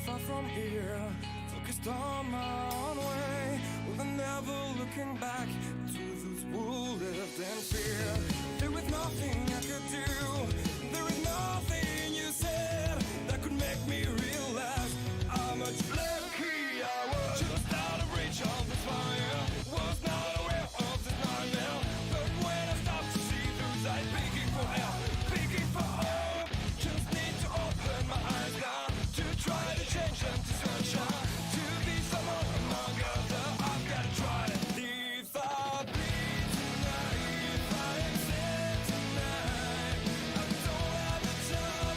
far from here, focused on my own way, with never looking back to those who lived in fear. There was nothing I could do, there is nothing you said that could make me realize how much lucky I was. Just out of reach of the fire, was not aware of this nightmare. But when I stopped to see those eyes begging for help, begging for hope, just need to open my eyes now to try to change them to sunshine, to be someone among others. I've got to try it. If I bleed tonight, if I accept tonight, I don't have the time.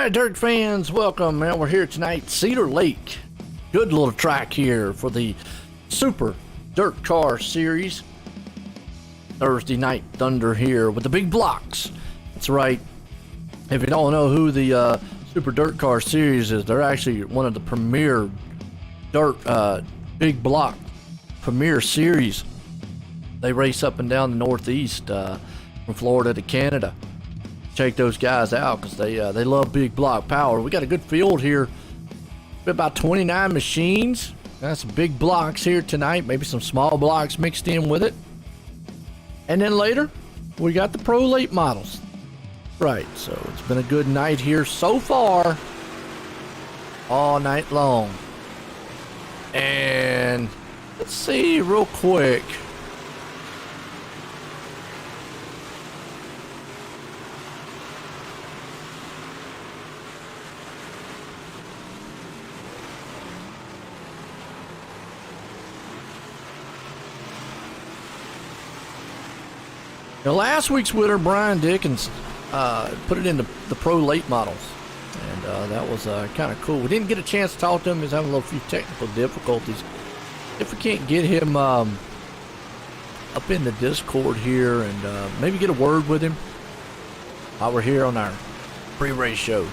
Alright, dirt fans, welcome, man. We're here tonight, Cedar Lake. Good little track here for the Super Dirt Car Series. Thursday Night Thunder here with the big blocks. That's right. If you don't know who the Super Dirt Car Series is, they're actually one of the premier dirt big block premier series. They race up and down the Northeast from Florida to Canada. Check those guys out because they love big block power. We got a good field here. About 29 machines. Got some big blocks here tonight. Maybe some small blocks mixed in with it. And then later, we got the Pro Late models. Right, so it's been a good night here so far. All night long. And let's see real quick. Now, last week's winner, Brian Dickens, put it in the Pro Late models, and that was kind of cool. We didn't get a chance to talk to him. He's having a little few technical difficulties. If we can't get him up in the Discord here and maybe get a word with him while we're here on our pre-race show.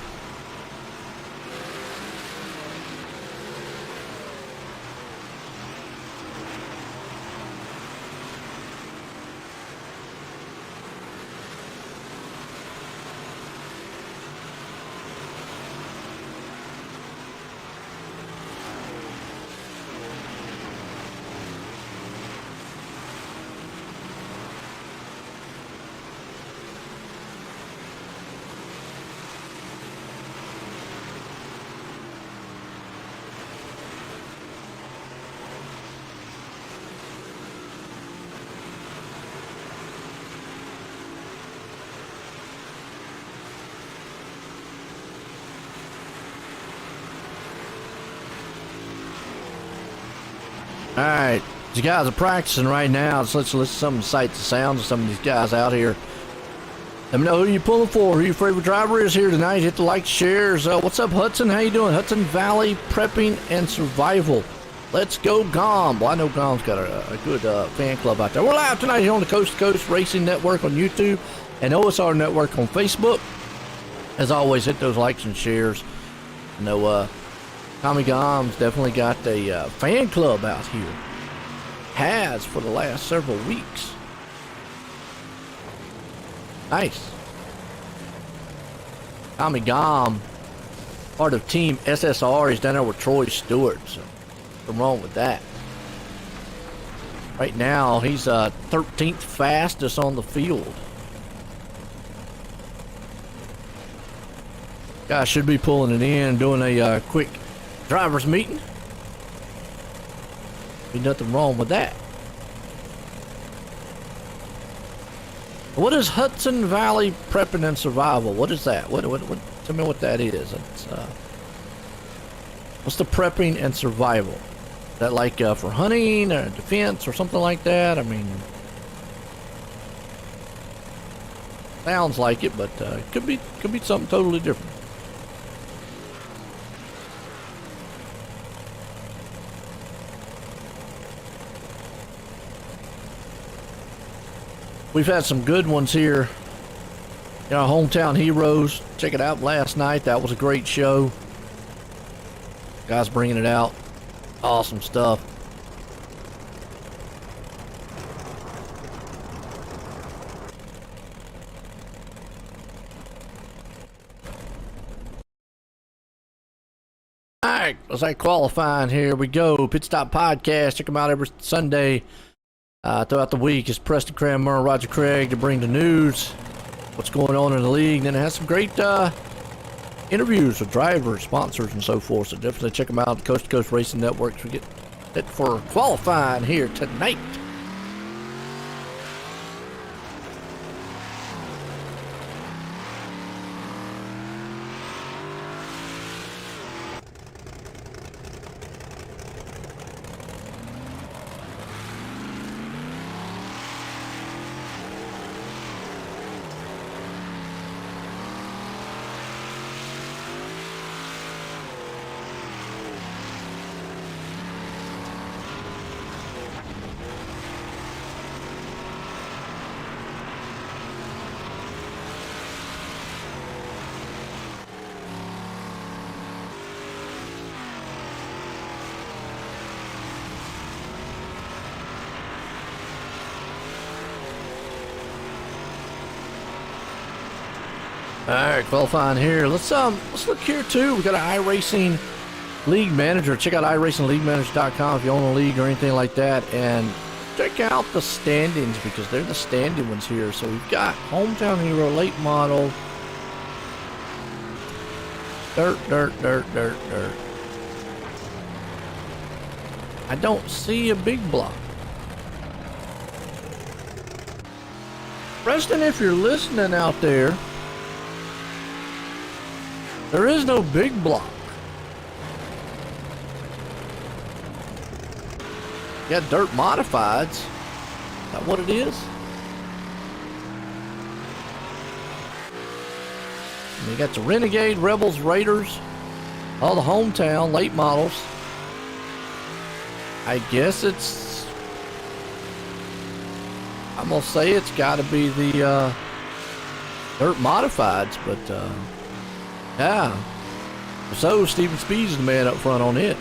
All right, these guys are practicing right now, so let's listen to some of the sights and sounds of some of these guys out here. Let me know who you're pulling for, who your favorite driver is here tonight. Hit the like, shares. What's up, Hudson? How you doing? Hudson Valley Prepping and Survival. Let's go, Gom. Well, I know Gom's got a good fan club out there. We're live tonight here on the Coast to Coast Racing Network on YouTube and OSR Network on Facebook. As always, hit those likes and shares. You know, Tommy Gom's definitely got a fan club out here. Has for the last several weeks. Nice. Tommy Gom, part of Team SSR. He's down there with Troy Stewart. So nothing wrong with that. Right now, he's 13th fastest on the field. Guy should be pulling it in, doing a quick drivers meeting. Be nothing wrong with that. What is Hudson Valley Prepping and Survival? What is that? What tell me what that is. It's, what's the prepping and survival? Is that like for hunting or defense or something like that? I mean, sounds like it, but could be something totally different. We've had some good ones here. You know, Hometown Heroes. Check it out last night. That was a great show. Guys bringing it out. Awesome stuff. All right, let's say qualifying. Here we go. Pit Stop Podcast. Check them out every Sunday. Throughout the week is Preston Cranmer and Roger Craig to bring the news, what's going on in the league. And then it has some great interviews with drivers, sponsors, and so forth. So definitely check them out. The Coast to Coast Racing Networks. We get it for qualifying here tonight. All right, qualifying here. Let's look here too. We got an iRacing League Manager. Check out iRacingLeagueManager.com if you own a league or anything like that, and check out the standings because they're the standing ones here. So we've got Hometown Hero, late model, dirt. I don't see a big block. Preston, if you're listening out there, there is no big block. You got dirt modifieds. Is that what it is? And you got the Renegade, Rebels, Raiders, all the hometown late models. I guess I'm gonna say it's got to be the dirt modifieds, but yeah. So Steven Speeds is the man up front on it.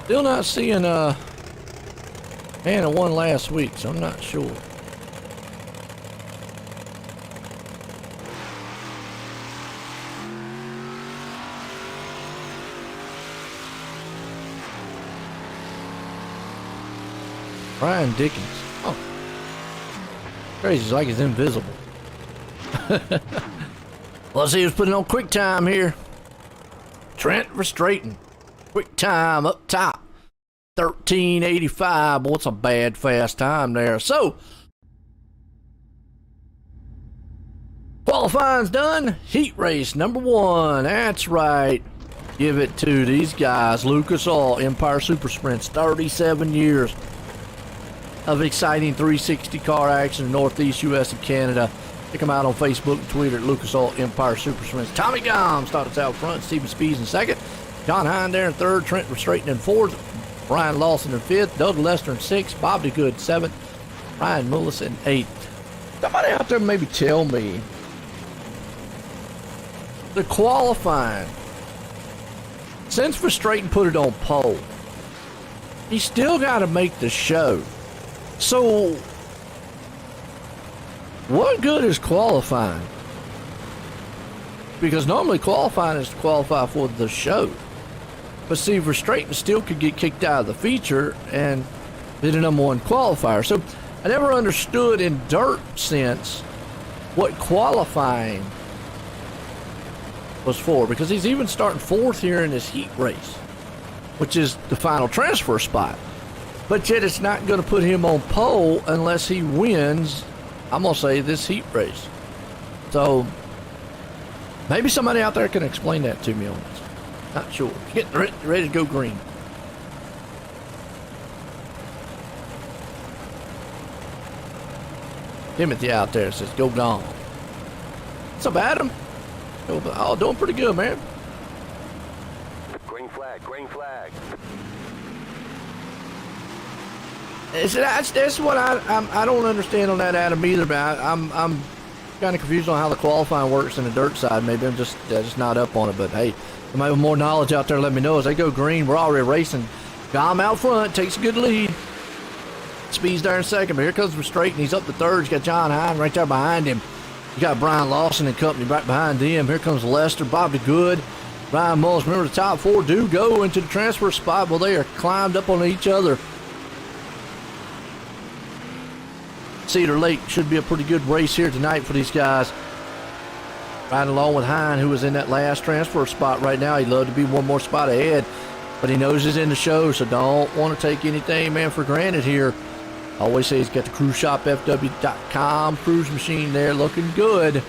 Still not seeing man, it won last week, so I'm not sure. Brian Dickens. Oh. Crazy, it's like he's invisible. Let's see who's putting on quick time here. Trent Verstraeten. Quick time up top. 1385. What's a bad fast time there? So, qualifying's done. Heat race number 1. That's right. Give it to these guys. Lucas Oil, Empire Super Sprints. 37 years of exciting 360 car action in Northeast U.S. and Canada. Check them out on Facebook and Twitter at Lucas Oil Empire Super Sprints. Tommy Gom started out front. Steven Speeds in second. John Hine there in third. Trent Verstraeten in fourth. Brian Lawson in fifth. Doug Lester in sixth. Bob DeGood seventh. Ryan Mullis in eighth. Somebody out there maybe tell me the qualifying. Since Verstraeten put it on pole, he still got to make the show. So, what good is qualifying? Because normally qualifying is to qualify for the show. But see, Verstraeten still could get kicked out of the feature and be the number 1 qualifier. So, I never understood in dirt sense what qualifying was for. Because he's even starting 4th here in this heat race, which is the final transfer spot. But yet it's not going to put him on pole unless he wins, I'm going to say, this heat race. So, maybe somebody out there can explain that to me on this. Not sure. Getting ready to go green. Timothy out there says, go gone. What's up, Adam? Oh, doing pretty good, man. Green flag, green flag. That's what I don't understand on that, Adam, either. But I'm kind of confused on how the qualifying works in the dirt side. Maybe I'm just not up on it. But hey, somebody with more knowledge out there, let me know. As they go green, we're already racing. Gom out front, takes a good lead. Speeds there in second, but here comes Verstraeten. He's up to third. He's got John Hine right there behind him. You got Brian Lawson and company right behind them. Here comes Lester, Bobby Good, Ryan Mullis. Remember, the top 4 do go into the transfer spot. Well, they are climbed up on each other. Cedar Lake should be a pretty good race here tonight for these guys. Riding along with Hine, who was in that last transfer spot right now. He'd love to be one more spot ahead, but he knows he's in the show, so don't want to take anything, man, for granted here. I always say he's got the cruiseshopfw.com cruise machine there looking good.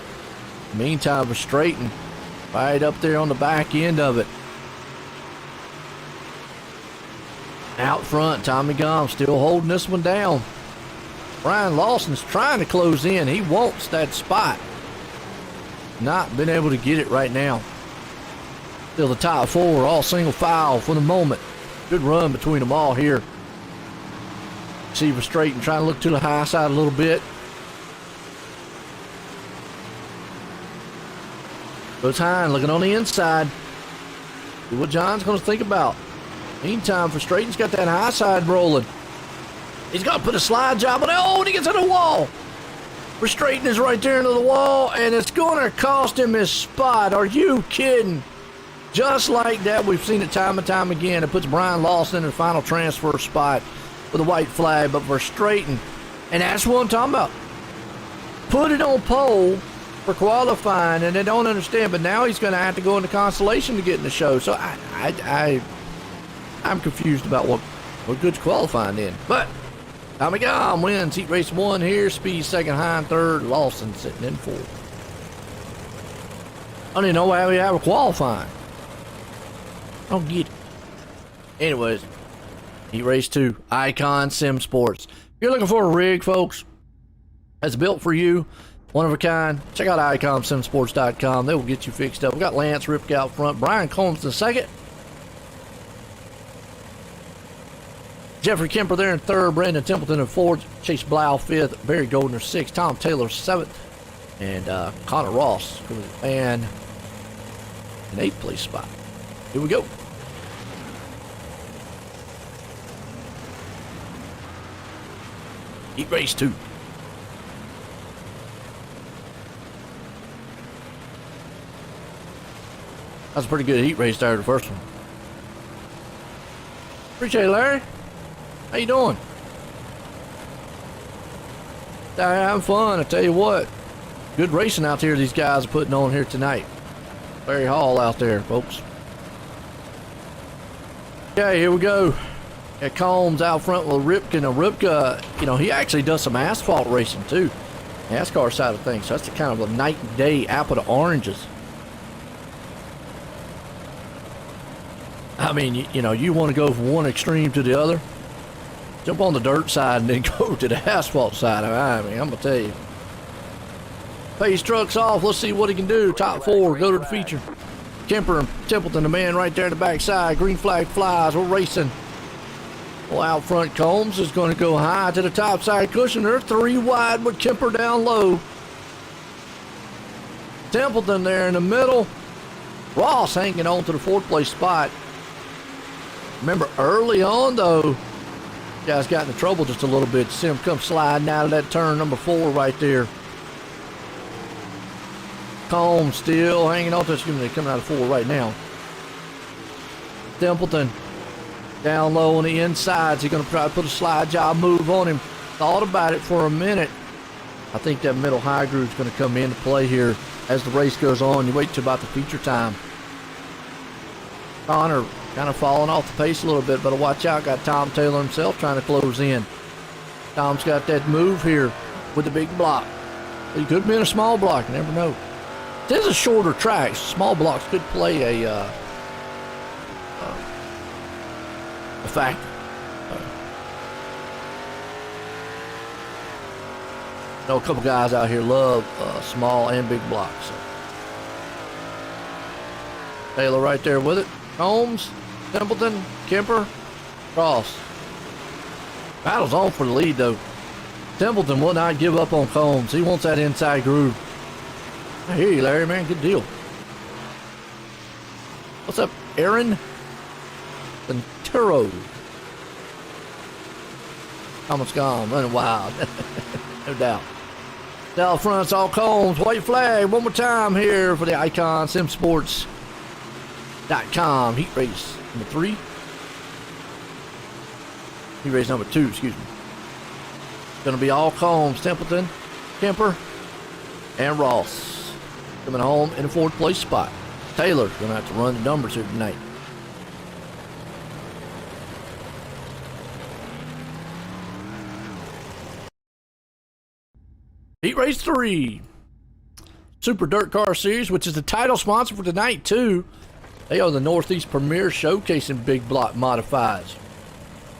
Meantime, Verstraeten right up there on the back end of it. Out front, Tommy Gom still holding this one down. Brian Lawson's trying to close in. He wants that spot. Not been able to get it right now. Still the top 4, all single file for the moment. Good run between them all here. See Verstraeten trying to look to the high side a little bit. Goes Hine looking on the inside. See what John's going to think about. Meantime, Frustrating's got that high side rolling. He's got to put a slide job on it. Oh, and he gets in the wall. Frustrating is right there into the wall, and it's going to cost him his spot. Are you kidding? Just like that, we've seen it time and time again. It puts Brian Lawson in the final transfer spot with a white flag, but Frustrating, and that's what I'm talking about. Put it on pole for qualifying, and they don't understand, but now he's going to have to go into consolation to get in the show. So I'm confused about what good's qualifying in. But Tommy Gom wins heat race 1 here. Speed second, Hine third, Lawson sitting in fourth. I don't even know why we have a qualifying. I don't get it. Anyways, heat race 2, Icon Sim Sports. If you're looking for a rig, folks, that's built for you, one of a kind, check out iconsimsports.com. They will get you fixed up. We got Lance Ripke out front, Brian Combs in second, Jeffrey Kemper there in third, Brandon Templeton in fourth, Chase Blau fifth, Barry Goldner sixth, Tom Taylor seventh, and Connor Ross and an 8th place spot. Here we go. Heat race 2. That's a pretty good heat race there, the first one. Appreciate it, Larry. How you doing? Having fun, I tell you what. Good racing out here these guys are putting on here tonight. Larry Hall out there, folks. Okay, here we go. Got Combs out front with Ripke. Now Ripke, you know, he actually does some asphalt racing too. NASCAR side of things. So that's the kind of a night and day apple to oranges. I mean, you know, you want to go from one extreme to the other. Jump on the dirt side and then go to the asphalt side. I mean, I'm going to tell you. Pace trucks off. Let's see what he can do. Top 4. Go to the feature. Kemper and Templeton, the man right there in the backside. Green flag flies. We're racing. Well, out front, Combs is going to go high to the top side cushion. They're 3 wide with Kemper down low. Templeton there in the middle. Ross hanging on to the 4th place spot. Remember, early on, though, guys got into trouble just a little bit. See him come sliding out of that turn number 4 right there. Combs still hanging on to, excuse me, coming out of 4 right now. Templeton down low on the insides. He's going to try to put a slide job move on him. Thought about it for a minute. I think that middle high groove is going to come into play here as the race goes on. You wait till about the feature time. Connor kind of falling off the pace a little bit, but watch out. Got Tom Taylor himself trying to close in. Tom's got that move here with the big block. He could be in a small block. You never know. This is a shorter track. Small blocks could play a factor. I know a couple guys out here love small and big blocks. So. Taylor right there with it. Combs, Templeton, Kemper, Ross. Battle's on for the lead, though. Templeton will not give up on Combs. He wants that inside groove. I hear you, Larry, man. Good deal. What's up, Aaron? Venturo. Thomas gone, running wild. No doubt. Down front's all Combs. White flag. One more time here for the Icon Sim Sports. .com heat race number 3. Heat race number 2, excuse me. Gonna be all Combs, Templeton, Kemper, and Ross coming home in the 4th place spot. Taylor's gonna have to run the numbers here tonight. Heat race 3. Super Dirt Car Series, which is the title sponsor for tonight too. They are the Northeast Premier showcasing big block modifieds.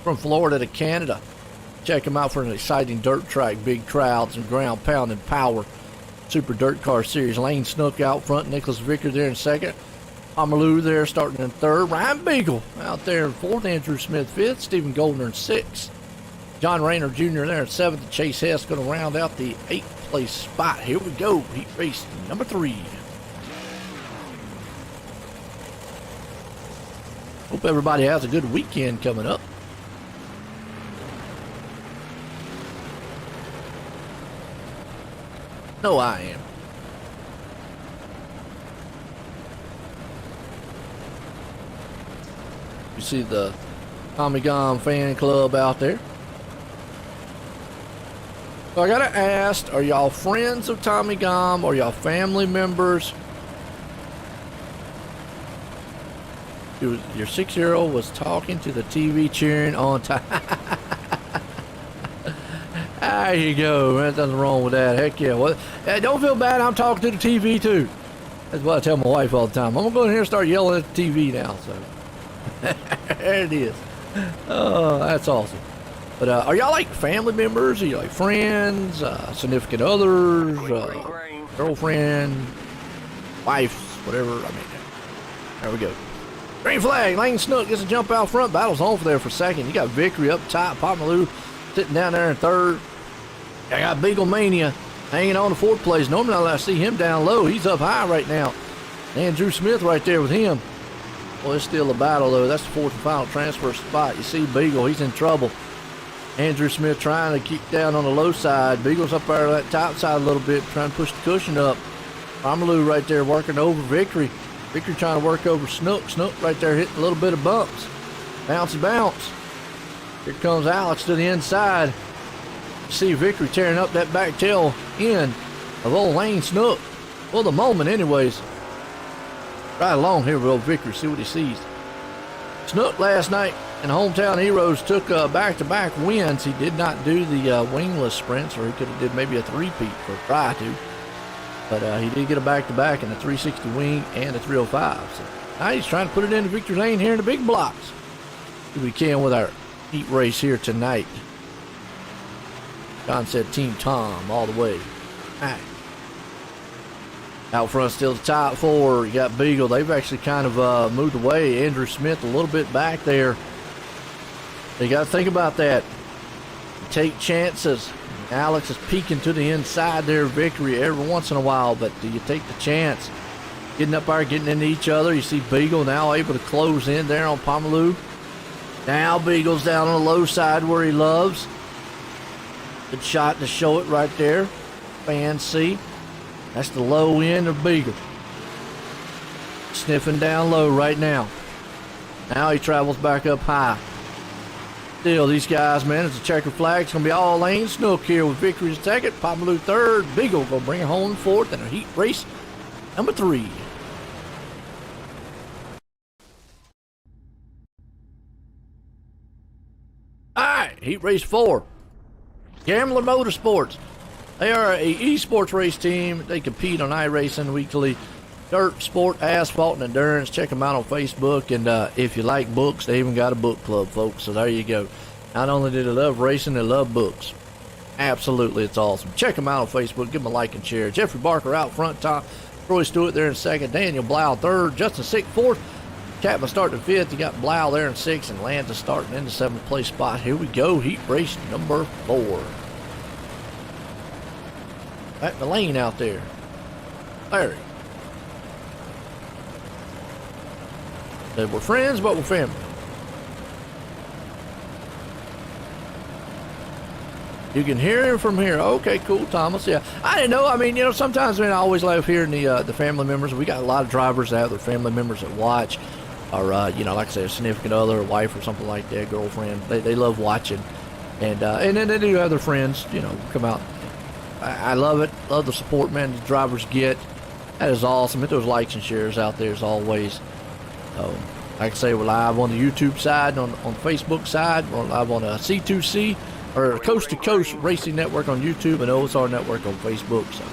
From Florida to Canada. Check them out for an exciting dirt track, big crowds, and ground pounding power. Super Dirt Car Series. Lane Snook out front, Nicholas Vicker there in second. Amalou there starting in third. Ryan Beagle out there in fourth. Andrew Smith fifth. Stephen Goldner in sixth. John Rayner Jr. there in seventh. And Chase Hess going to round out the 8th place spot. Here we go. Heat race number 3. Hope everybody has a good weekend coming up. No, I am. You see the Tommy Gun fan club out there. So I gotta ask, are y'all friends of Tommy Gom? Are y'all family members? Your 6-year-old was talking to the TV cheering on time. There you go, man. Nothing wrong with that. Heck yeah. Well, hey, don't feel bad. I'm talking to the TV too. That's what I tell my wife all the time. I'm gonna go in here and start yelling at the TV now. So there it is. Oh, that's awesome. But are y'all like family members? Are you like friends, significant others, girlfriend, wife, whatever? I mean, there we go. Green flag. Lane Snook gets a jump out front. Battle's on for there for second. You got Vickery up top. Pomaloo sitting down there in third. I got Beagle Mania hanging on to fourth place. Normally I see him down low. He's up high right now. Andrew Smith right there with him. Well, it's still a battle though. That's the fourth and final transfer spot. You see Beagle, he's in trouble. Andrew Smith trying to keep down on the low side. Beagle's up there on that top side a little bit, trying to push the cushion up. Pomaloo right there working over Vickery. Vickery trying to work over Snook. Snook right there hitting a little bit of bumps. Bouncy bounce. Here comes Alex to the inside. See Vickery tearing up that back tail end of old Lane Snook. For the moment anyways. Right along here with old Vickery. See what he sees. Snook last night in Hometown Heroes took back-to-back wins. He did not do the wingless sprints, or he could have did maybe a three-peat or try to. But he did get a back-to-back in the 360 wing and the 305. So now he's trying to put it into victory lane here in the big blocks. If we can with our heat race here tonight. John said Team Tom all the way. All right. Out front still the top four. You got Beagle. They've actually kind of moved away. Andrew Smith a little bit back there. You got to think about that. Take chances. Alex is peeking to the inside there, Vickery, every once in a while, but do you take the chance? Getting up there, getting into each other. You see Beagle now able to close in there on Pomaloo. Now Beagle's down on the low side where he loves. Good shot to show it right there. Fans see. That's the low end of Beagle. Sniffing down low right now. Now he travels back up high. Still, these guys, man, it's a checker flag. It's going to be all Lane Snook here with Vickery second, Pomaloo third. Beagle going to bring it home fourth in a heat race number 3. All right, heat race 4. Gambler Motorsports. They are a esports race team. They compete on iRacing weekly. Dirt, sport, asphalt, and endurance. Check them out on Facebook. And if you like books, they even got a book club, folks. So there you go. Not only do they love racing, they love books. Absolutely, it's awesome. Check them out on Facebook. Give them a like and share. Jeffrey Barker out front top. Troy Stewart there in second. Daniel Blau third. Justin Sick fourth. Chapman starting fifth. You got Blau there in sixth. And Landa starting in the 7th place spot. Here we go. Heat race number 4. Back the lane out there. Larry. Said we're friends, but we're family. You can hear him from here. Okay, cool, Thomas. Yeah, I didn't know. I mean, sometimes, man, I always love hearing the family members. We got a lot of drivers that have their family members that watch, or like I said, a significant other, a wife, or something like that, girlfriend. They love watching, and then they do have their friends, come out. I love it. Love the support, man, the drivers get. That is awesome. Hit those likes and shares out there as always. Like I say, we're live on the YouTube side, on Facebook side. We're live on a C2C or Coast to Coast Racing Network on YouTube and OSR Network on Facebook. So,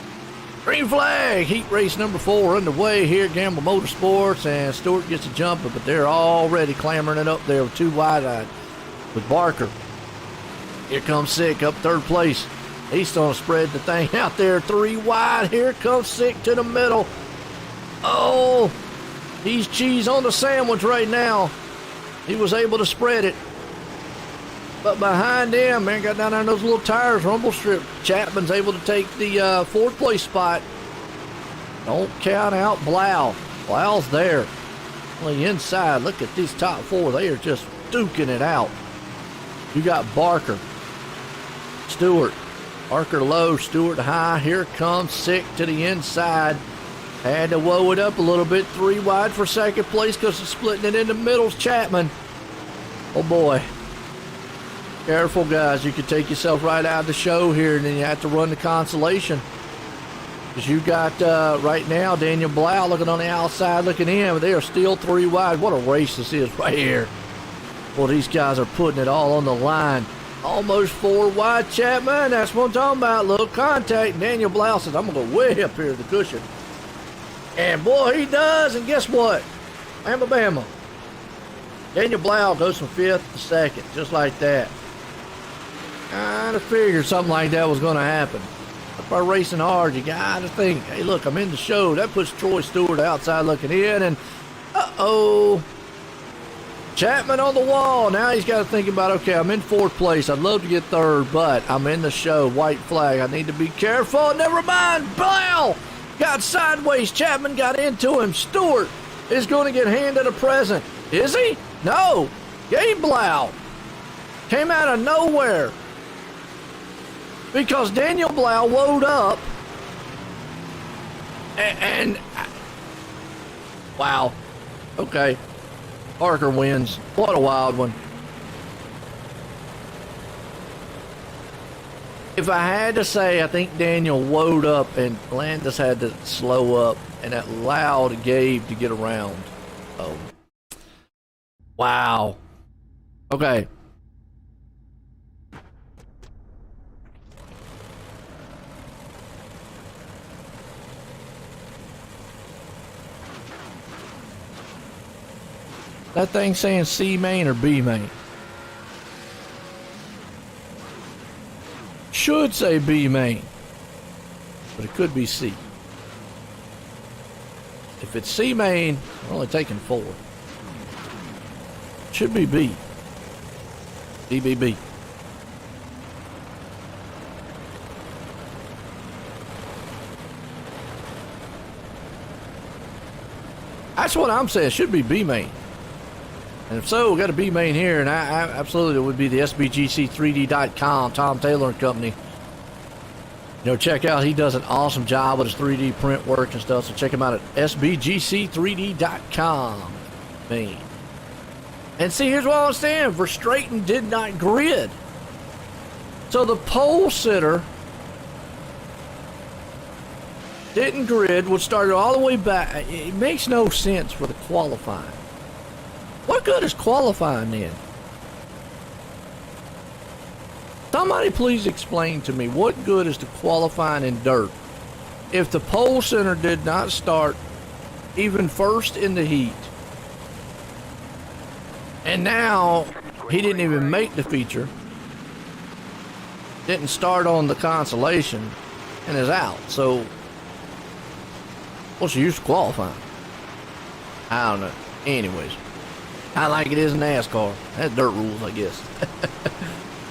green flag, heat race number 4 underway here at Gamble Motorsports, and Stewart gets a jumper, but they're already clambering it up there with 2 wide-eyed with Barker. Here comes Sick up 3rd place. He's going to spread the thing out there 3 wide. Here comes Sick to the middle. Oh, he's cheese on the sandwich right now. He was able to spread it. But behind him, man, got down there in those little tires, rumble strip. Chapman's able to take the 4th place spot. Don't count out Blau. Blau's there. On the inside, look at these top four. They are just duking it out. You got Barker, Stewart, Barker low, Stewart high. Here comes Sick to the inside. Had to woe it up a little bit. 3 wide for second place because he's splitting it in the middle. Chapman. Oh boy. Careful, guys. You could take yourself right out of the show here, and then you have to run the consolation. Because you got, right now, Daniel Blau looking on the outside, looking in, but they are still 3 wide. What a race this is right here. Well, these guys are putting it all on the line. Almost 4 wide, Chapman. That's what I'm talking about. Little contact. Daniel Blau says, I'm going to go way up here to the cushion. And boy, he does. And guess what? Bama. Daniel Blau goes from 5th to 2nd, just like that. Kind of figured something like that was going to happen. By racing hard, you got to think, hey, look, I'm in the show. That puts Troy Stewart outside looking in, and uh-oh. Chapman on the wall. Now he's got to think about, okay, I'm in 4th place. I'd love to get 3rd, but I'm in the show. White flag. I need to be careful. Never mind. Blau got sideways. Chapman got into him. Stewart is going to get handed a present. Is he? No. Gabe Blau came out of nowhere because Daniel Blau woed up and wow. Okay. Parker wins. What a wild one. If I had to say, I think Daniel woed up and Landis had to slow up, and that allowed Gabe to get around. Oh. Wow. Okay. That thing saying C main or B main? Should say B main, but it could be C. If it's C main, we're only taking 4. Should be B. DBB. That's what I'm saying. Should be B main. And if so, we got a B main here, and I absolutely, it would be the SBGC3D.com, Tom Taylor and Company. You know, check out, he does an awesome job with his 3D print work and stuff, so check him out at SBGC3D.com. Main. And see, here's what I was saying, Verstraeten did not grid. So the pole sitter didn't grid, would start all the way back. It makes no sense for the qualifying. What good is qualifying then? Somebody please explain to me what good is the qualifying in dirt if the pole center did not start even first in the heat, and now he didn't even make the feature, didn't start on the consolation, and is out. So what's the use of qualifying? I don't know. Anyways, I like it is in NASCAR. That's dirt rules, I guess.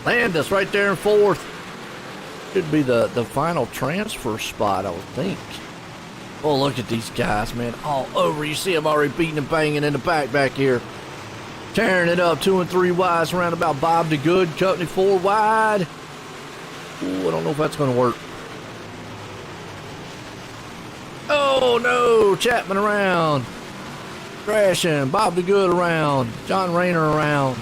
Landis right there in 4th. Should be the final transfer spot, I would think. Oh, look at these guys, man. All over. You see them already beating and banging in the back here. Tearing it up 2 and 3 wides around about Bob the Good. Company 4 wide. Ooh, I don't know if that's going to work. Oh, no. Chapman around. Crashing. Bob the Good around. John Rayner around.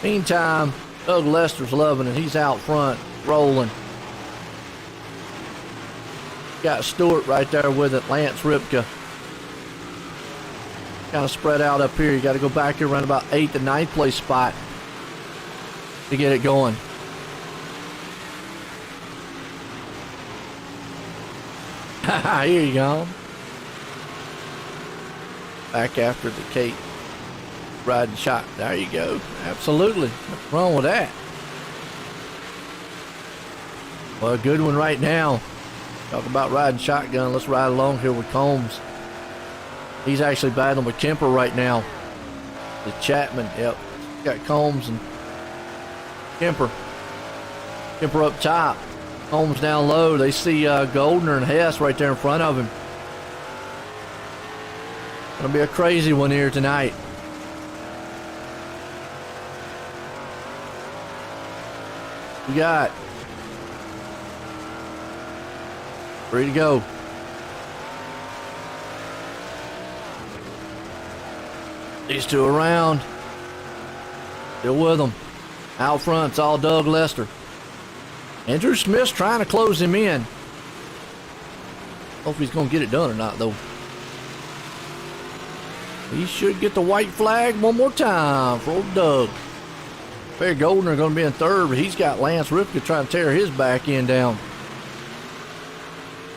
Meantime, Doug Lester's loving it. He's out front, rolling. Got Stewart right there with it. Lance Ripka. Kind of spread out up here. You got to go back here around about 8th and 9th place spot to get it going. Here you go. Back after the Kate riding shot. There you go. Absolutely. What's wrong with that? Well, a good one right now. Talk about riding shotgun. Let's ride along here with Combs. He's actually battling with Kemper right now. The Chapman. Yep. Got Combs and Kemper. Kemper up top. Combs down low. They see Goldner and Hess right there in front of him. Gonna be a crazy one here tonight. We got ready to go. These two around. Still with them. Out front's all Doug Lester. Andrew Smith's trying to close him in. Hope he's gonna get it done or not though. He should get the white flag one more time for old Doug. Barry Goldner going to be in third, but he's got Lance Ripka trying to tear his back end down.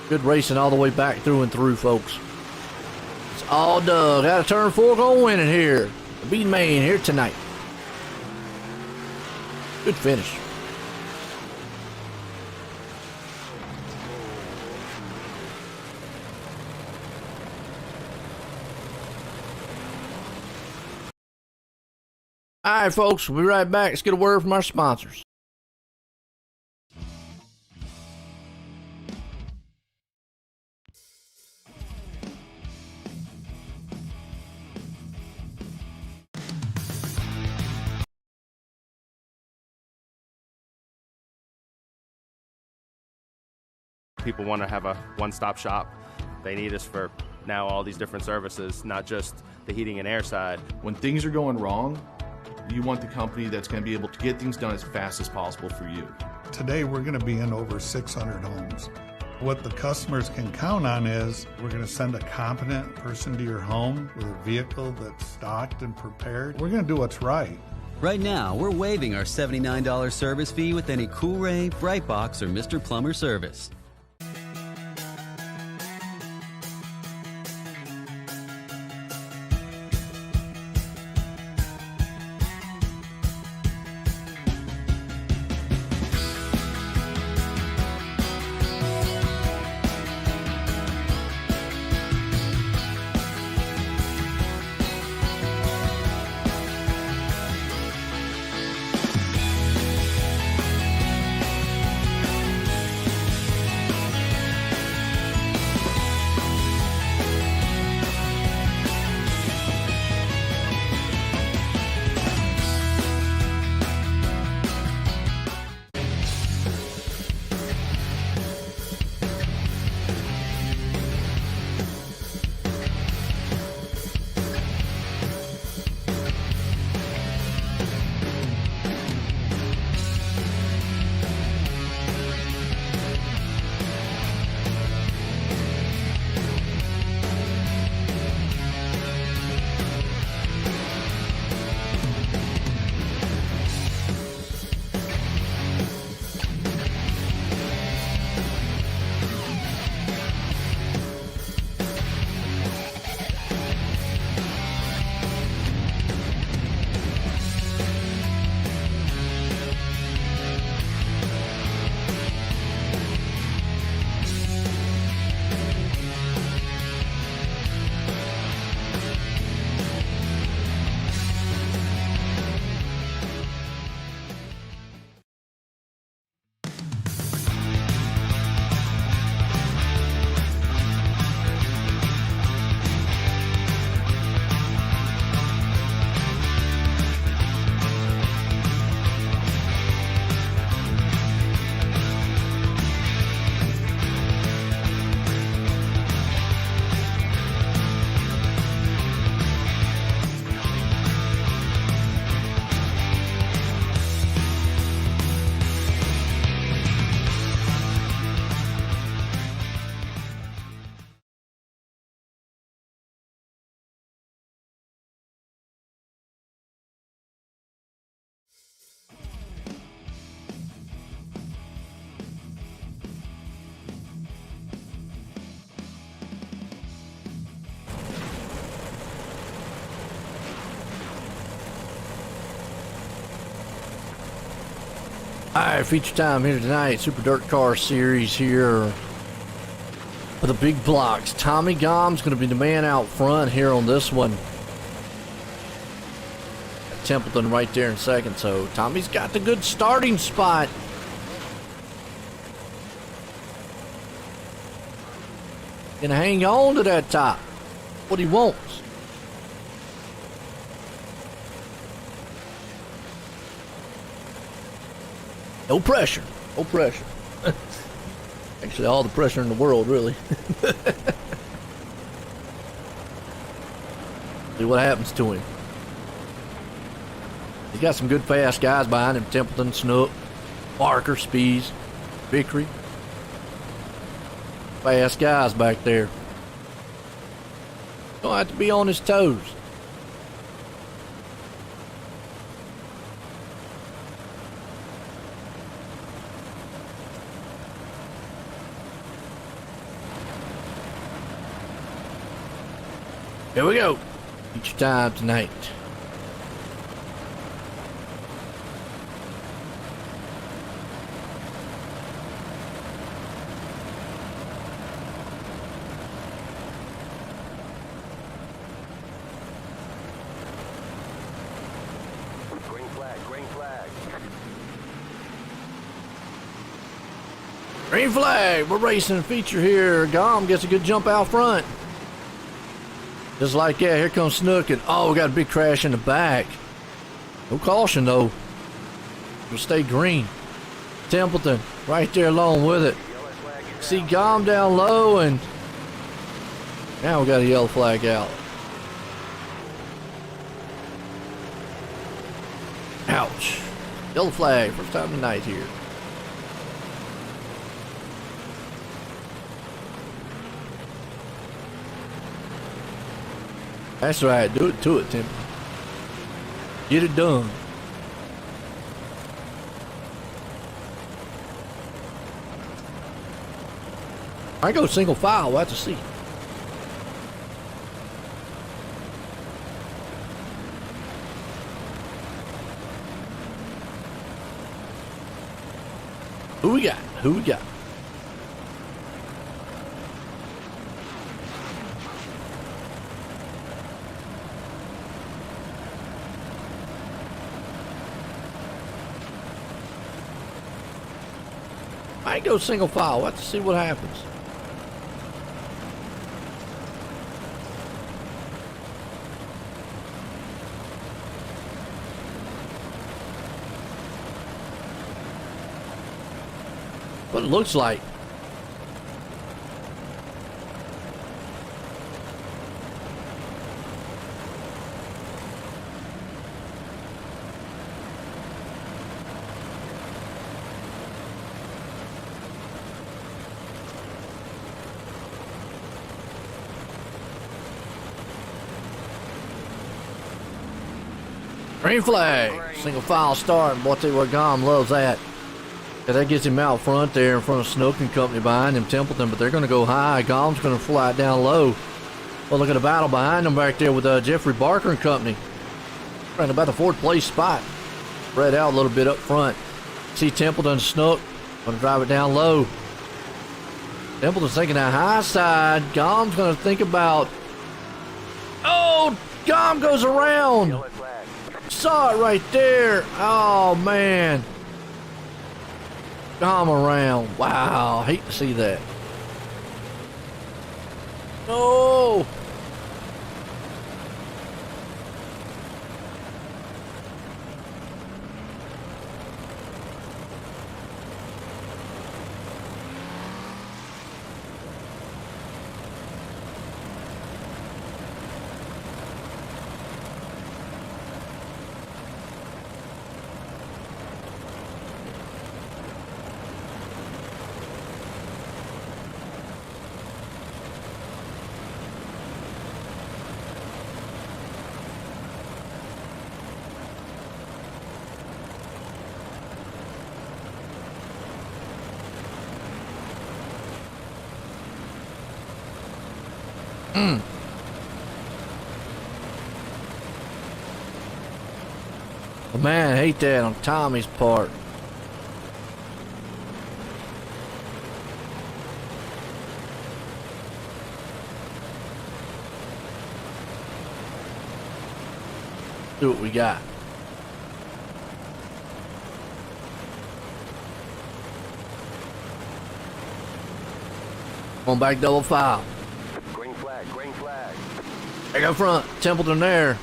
Good racing all the way back through and through, folks. It's all Doug. Out of turn 4, going to win it here. The B main here tonight. Good finish. All right, folks, we'll be right back. Let's get a word from our sponsors. People want to have a one-stop shop. They need us for now all these different services, not just the heating and air side. When things are going wrong, you want the company that's going to be able to get things done as fast as possible for you. Today, we're going to be in over 600 homes. What the customers can count on is we're going to send a competent person to your home with a vehicle that's stocked and prepared. We're going to do what's right. Right now, we're waiving our $79 service fee with any Cool-Ray, Brightbox, or Mr. Plumber service. All right, feature time here tonight. Super Dirt Car Series here for the big blocks. Tommy Gom's going to be the man out front here on this one. Templeton right there in second, so Tommy's got the good starting spot. Gonna hang on to that top. What he wants. No pressure. No pressure. Actually, all the pressure in the world, really. See what happens to him. He's got some good fast guys behind him. Templeton, Snook, Barker, Spees, Vickery. Fast guys back there. Gonna have to be on his toes. Here we go. Eat your time tonight. Green flag, green flag. Green flag. We're racing a feature here. Gom gets a good jump out front. Just like that, here comes Snook, and oh, we got a big crash in the back. No caution, though. We'll stay green. Templeton, right there along with it. See Gom down low, and now we got a yellow flag out. Ouch. Yellow flag, first time tonight here. That's right, do it to it, Tim. Get it done. I go single file, we'll have to see. Who we got? Who we got? I go single file. We'll have to see what happens. What it looks like. Green flag. Single file start. Boy, I tell you what, Gom loves that. Cause that gets him out front there in front of Snook and company behind him, Templeton, but they're going to go high. Gom's going to fly down low. Well, look at the battle behind them back there with Jeffrey Barker and company. Right about the fourth place spot. Spread out a little bit up front. See Templeton and Snook. Going to drive it down low. Templeton's thinking that high side. Gom's going to think about... Oh, Gom goes around. Yellow flag. Saw it right there. Oh, man. Gom around. Wow. Hate to see that. No. Man, I hate that on Tommy's part. See what we got. On back double file. Green flag, green flag. Back up front, Templeton there.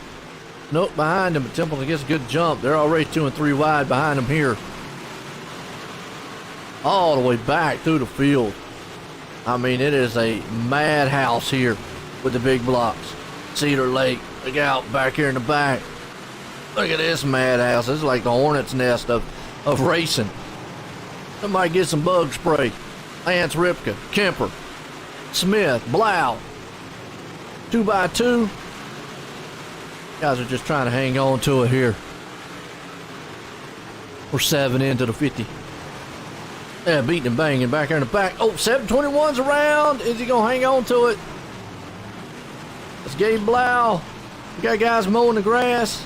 Nope, behind him, but Templeton gets a good jump. They're already 2 and 3 wide behind him here. all the way back through the field. I mean, it is a madhouse here with the big blocks. Cedar Lake, look out back here in the back. Look at this madhouse. This is like the hornet's nest of racing. Somebody get some bug spray. Lance Ripka, Kemper, Smith, Blau. 2x2. Guys are just trying to hang on to it here. We're 7 into the 50. Yeah, beating and banging back there in the back. Oh, 721's around. Is he going to hang on to it? It's Gabe Blau. We got guys mowing the grass.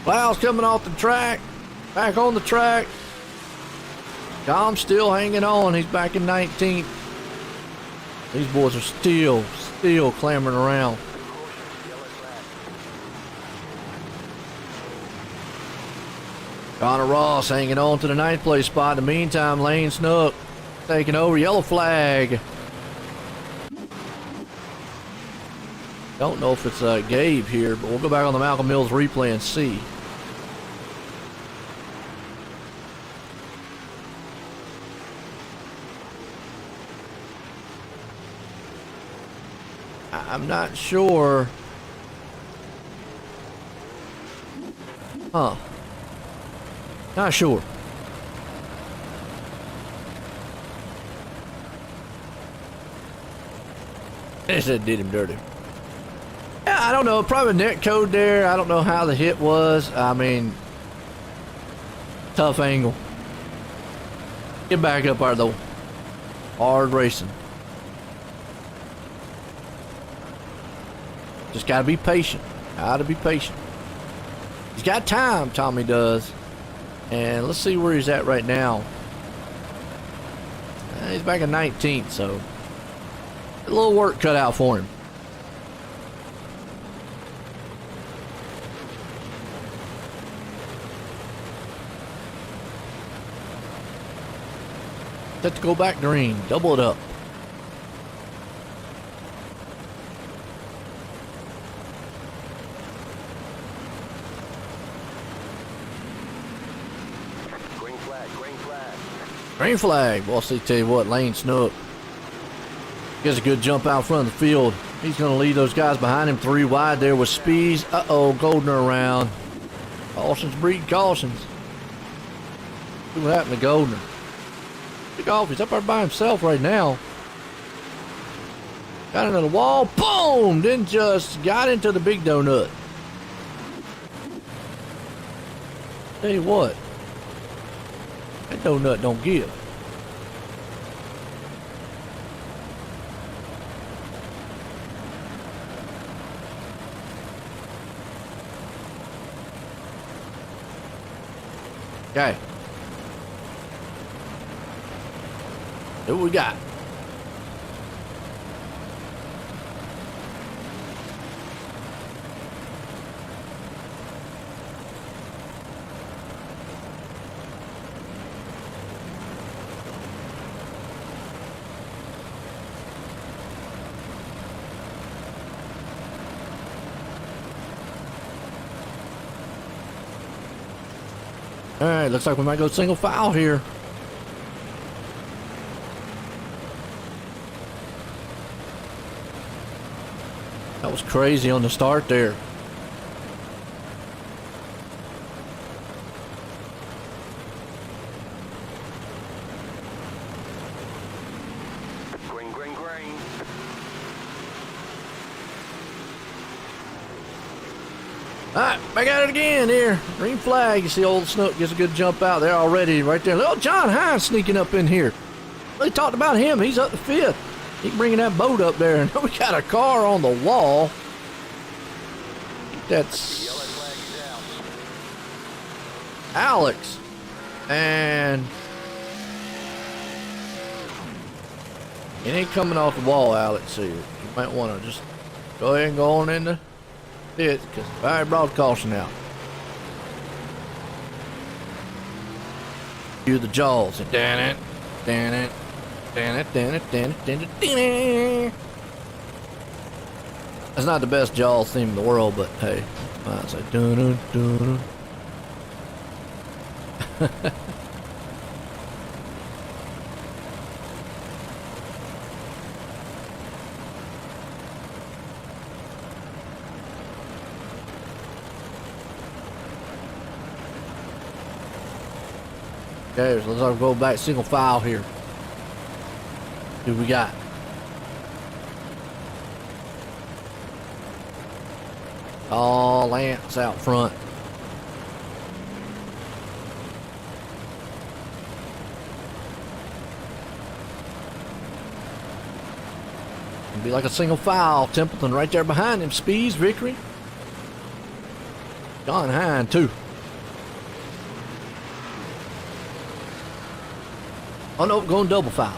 Blau's coming off the track. Back on the track. Dom's still hanging on. He's back in 19th. These boys are still clambering around. Connor Ross hanging on to the 9th place spot. In the meantime, Lane Snook taking over. Yellow flag. Don't know if it's Gabe here, but we'll go back on the Malcolm Mills replay and see. I'm not sure. Not sure. They said did him dirty. Yeah, I don't know. Probably net code there. I don't know how the hit was. I mean, tough angle. Get back up there though. Hard racing. Just gotta be patient. Gotta be patient. He's got time, Tommy does. And let's see where he's at right now. He's back in 19th, so a little work cut out for him. Set to go back green. Double it up. Green flag. Well, see, tell you what, Lane Snook gets a good jump out front of the field. He's going to lead those guys behind him 3 wide there with Spees. Uh-oh, Goldner around. Cautions breed cautions. See what happened to Goldner. Pick off. He's up there by himself right now. Got into the wall. Boom! Then just got into the big donut. Tell you what. That donut don't give. Okay. See what we got. All right, looks like we might go single file here. That was crazy on the start there. Green, green, green. All right, back at it again here. Green flag. You see old Snook gets a good jump out there already right there. Little John Hines sneaking up in here. They talked about him. He's up to 5th. He's bringing that boat up there. And we got a car on the wall. That's Alex. And it ain't coming off the wall, Alex. So you might want to just go ahead and go on in the pit because I already brought caution out. Hear the jaws. Dan it. Dan it. Dan it. Dan it. Dan it. Dan it. Dan it. That's not the best Jaws theme in the world, but hey, I say dun dun dun. Okay, so let's go back single file here. Who we got? Oh, Lance out front. It'll be like a single file. Templeton right there behind him. Speeds, Victory. John Hine, too. Oh, no, going double file.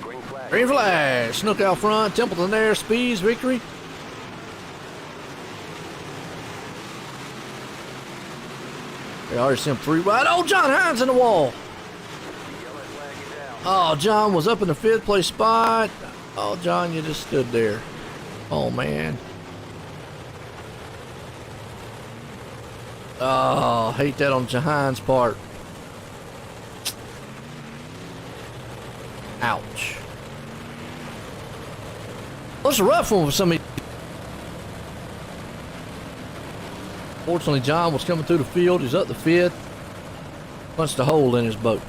Green flag. Green flag. Snook out front. Templeton there. Speeds, Victory. They already sent 3 wide. Oh, John Hines in the wall. Yellow flag is out. Oh, John was up in the 5th place spot. Oh, John, you just stood there. Oh, man. Oh, hate that on Jahan's part. Ouch. Well, it's a rough one for some of these. Fortunately, John was coming through the field. He's up the 5th. Punched a hole in his boat.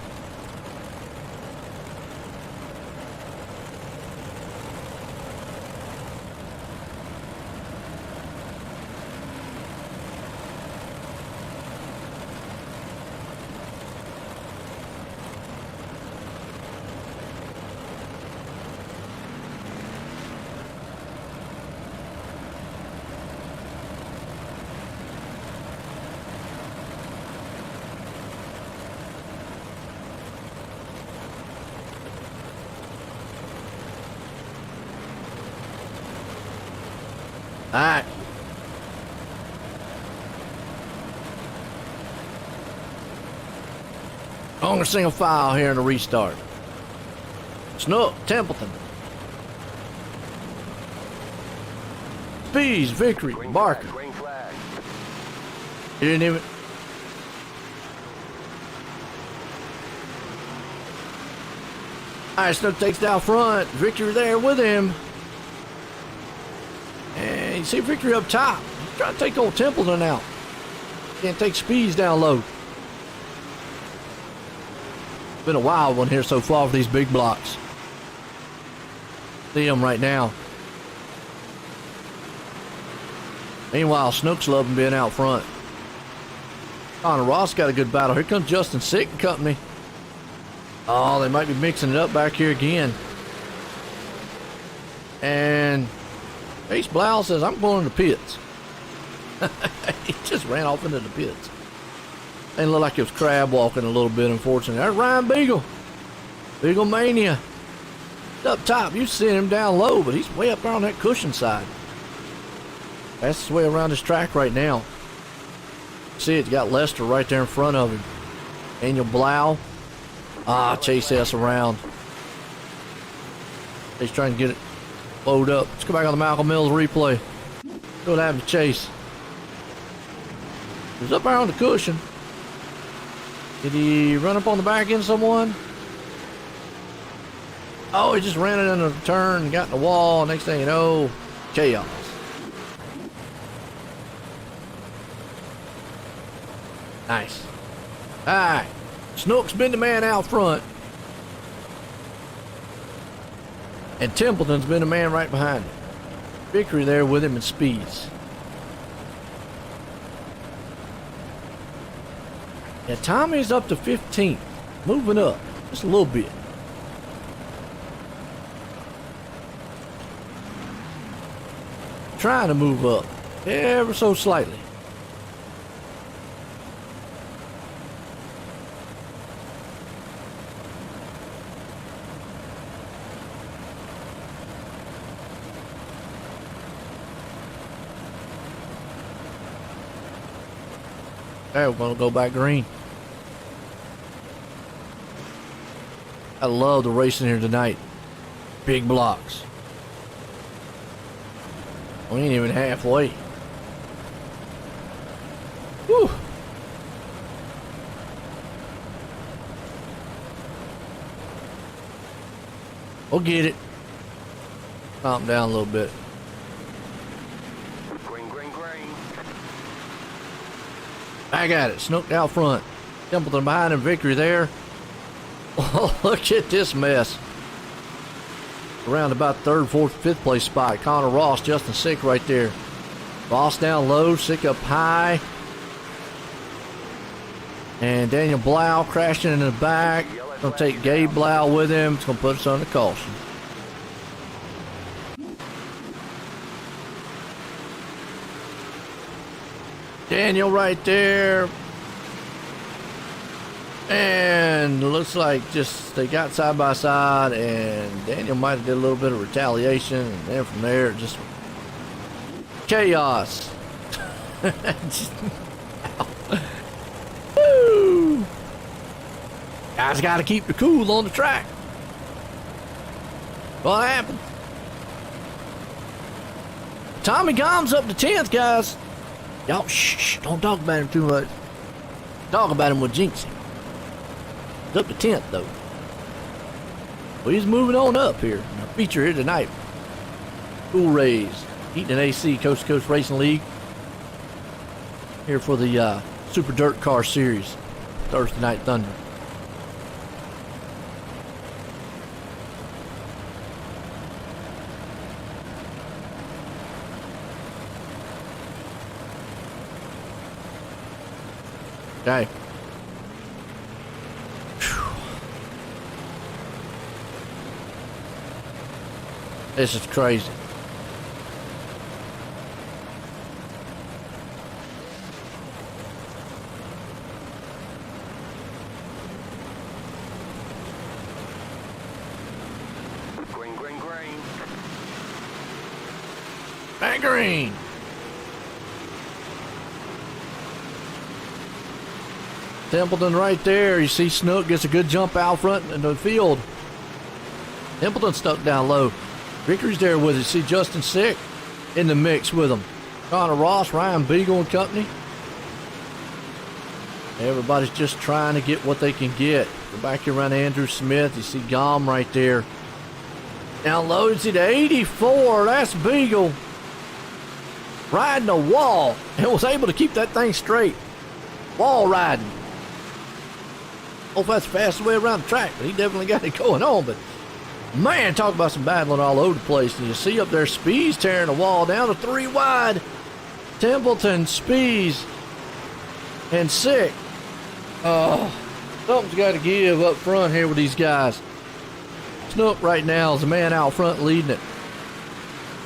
All right. On a single file here in the restart. Snook, Templeton. Speeds, Victory, Green Barker. flag. Green flag. He didn't even. All right, Snook takes down front. Victory there with him. And you see Victory up top. He's trying to take old Templeton out. Can't take Speeds down low. Been a wild one here so far for these big blocks. See them right now. Meanwhile, Snook's loving being out front. Connor Ross got a good battle. Here comes Justin Sick and company. Oh, they might be mixing it up back here again. And Ace Blau says, I'm going to the pits. He just ran off into the pits. And looked like it was crab walking a little bit, unfortunately. There's Ryan Beagle. Beagle Mania. Up top, you see him down low, but he's way up there on that cushion side. That's his way around this track right now. See, it's got Lester right there in front of him. Daniel Blau. Ah, Chase S around. He's trying to get it load up. Let's go back on the Malcolm Mills replay. See what happened to Chase. He was up there on the cushion. Did he run up on the back end of someone? Oh, he just ran it in a turn and got in the wall. Next thing you know, chaos. Nice. All right. Snook's been the man out front. And Templeton's been the man right behind him. Victory there with him in Speeds. Yeah, Tommy's up to 15th. Moving up just a little bit. Trying to move up ever so slightly. Okay, we're going to go back green. I love the racing here tonight. Big blocks. We ain't even halfway. Whew. We'll get it. Calm down a little bit. Green. Back at it. Snooked out front. Templeton behind him. Victory there. Oh, look at this mess. Around about third, fourth, fifth place spot. Connor Ross, Justin Sick right there. Ross down low, Sick up high. And Daniel Blau crashing in the back. Gonna take Gabe Blau with him. It's gonna put us on the caution. Daniel right there. And looks like just they got side by side, and Daniel might have did a little bit of retaliation, and then from there just chaos. Woo! Guys got to keep the cool on the track. What happened? Tommy Gomes up to 10th, guys. Y'all, shh, don't talk about him too much. Talk about him with Jinx. He's up to 10th, though. Well, he's moving on up here. Our feature here tonight. Cool Rays. Eaton and AC Coast to Coast Racing League. Here for the Super Dirt Car Series. Thursday Night Thunder. Okay. This is crazy. Green. Bang green. Templeton right there. You see Snook gets a good jump out front in the field. Templeton stuck down low. Victory's there with it. See Justin Sick in the mix with him. Connor Ross, Ryan Beagle and company. Everybody's just trying to get what they can get. We're back here around Andrew Smith. You see Gom right there. Down low, you see the 84. That's Beagle. Riding a wall and was able to keep that thing straight. Wall riding. Hope that's the fastest way around the track, but he definitely got it going on. But man, talk about some battling all over the place. And you see up there Spees tearing the wall down to 3 wide. Templeton, Spees, and Sick. Oh, something's got to give up front here with these guys. Snook right now is the man out front leading it.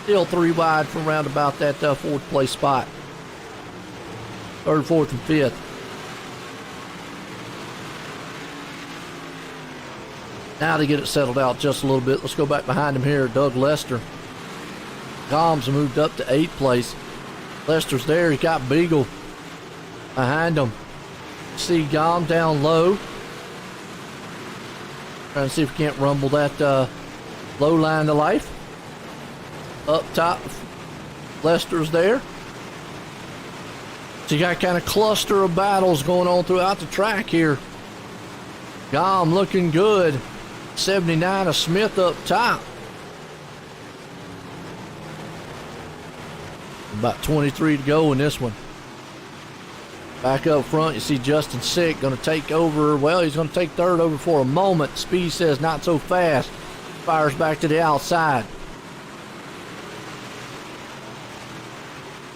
Still 3 wide from around about that 4th place spot. 3rd, 4th, and 5th. Now to get it settled out just a little bit. Let's go back behind him here. Doug Lester. Gomes moved up to 8th place. Lester's there. He's got Beagle behind him. See Gomes down low. Trying to see if we can't rumble that low line to life. Up top, Lester's there. So you got kind of cluster of battles going on throughout the track here. Gomes looking good. 79 of Smith up top. About 23 to go in this one. Back up front, you see Justin Sick going to take over. Well, he's going to take 3rd over for a moment. Speed says not so fast. Fires back to the outside.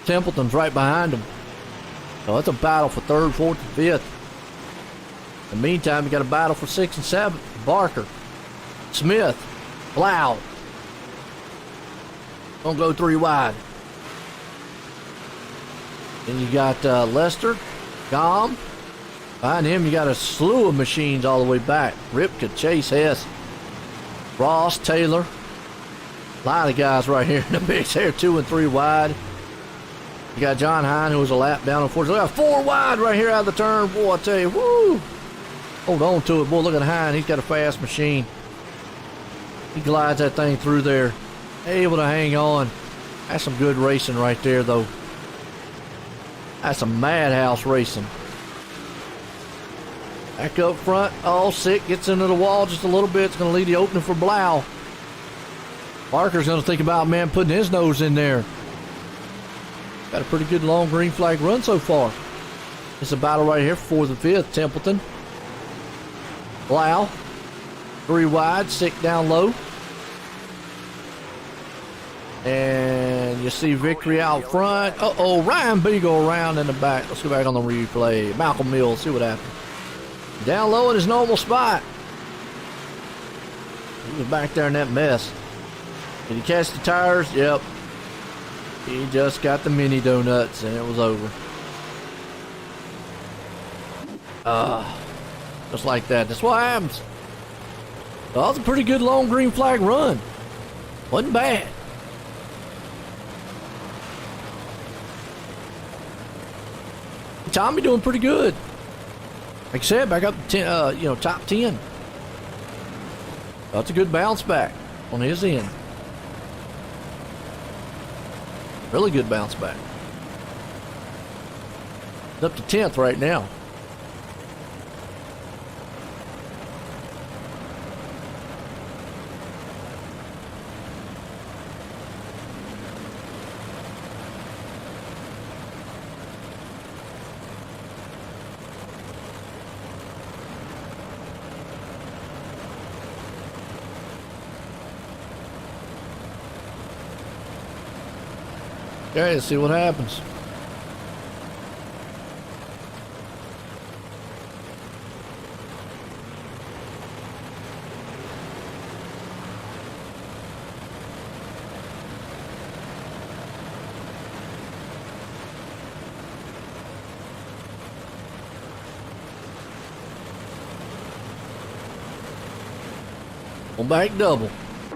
Templeton's right behind him. So it's a battle for 3rd, 4th, and 5th. In the meantime, you got a battle for 6th and 7th. Barker, Smith, Blau. Gonna go 3 wide. Then you got Lester, Gom. Behind him, you got a slew of machines all the way back. Ripka, Chase Hess, Ross, Taylor. A lot of guys right here in the mix here, 2 and 3 wide. You got John Hine, who was a lap down. Unfortunately, we got 4 wide right here out of the turn. Boy, I tell you, woo! Hold on to it. Boy, look at Hine. He's got a fast machine. He glides that thing through there. Able to hang on. That's some good racing right there, though. That's some madhouse racing. Back up front. Oh, sick. Gets into the wall just a little bit. It's going to leave the opening for Blau. Parker's going to think about, man, putting his nose in there. Got a pretty good long green flag run so far. It's a battle right here for the 5th. Templeton. Blau. 3 wide. Sick down low. And you see Victory out front. Uh-oh, Ryan Beagle around in the back. Let's go back on the replay. Malcolm Mills, see what happened. Down low in his normal spot. He was back there in that mess. Did he catch the tires? Yep. He just got the mini donuts and it was over. Just like that. That's what happens. That was a pretty good long green flag run. Wasn't bad. Tommy doing pretty good. Like I said, back up to 10, top 10. That's a good bounce back on his end. Really good bounce back. It's up to 10th right now. Okay, let's see what happens. On back double.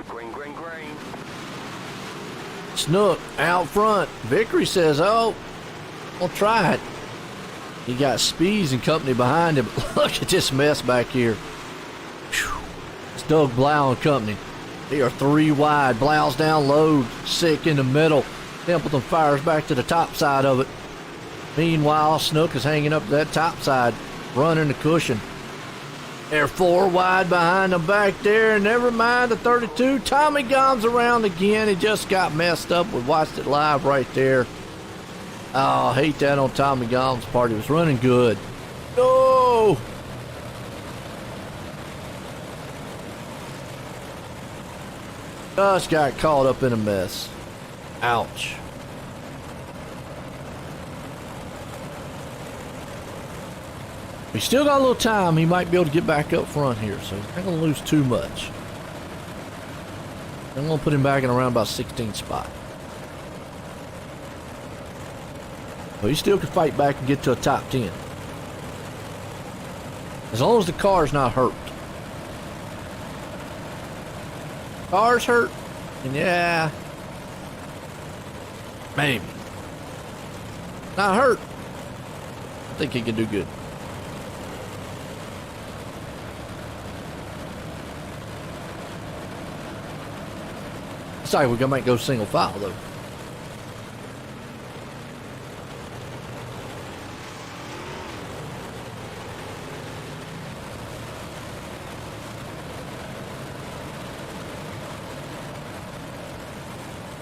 Green, green, green. Snook out front. Vickery says, oh, we'll try it. He got Spees and company behind him. Look at this mess back here. Whew. It's Doug Blau and company. They are 3 wide. Blau's down low, sick in the middle. Templeton fires back to the top side of it. Meanwhile, Snook is hanging up to that top side, running the cushion. They're 4 wide behind them back there. Never mind the 32. Tommy Gomes around again. He just got messed up. We watched it live right there. Oh, I hate that on Tommy Gomes' part. He was running good. No! Just got caught up in a mess. Ouch. We still got a little time. He might be able to get back up front here, so he's not going to lose too much. I'm going to put him back in around about 16th spot. But he still can fight back and get to a top 10. As long as the car's not hurt. Car's hurt? And yeah. Maybe. Not hurt. I think he can do good. Sorry, we might go single file though.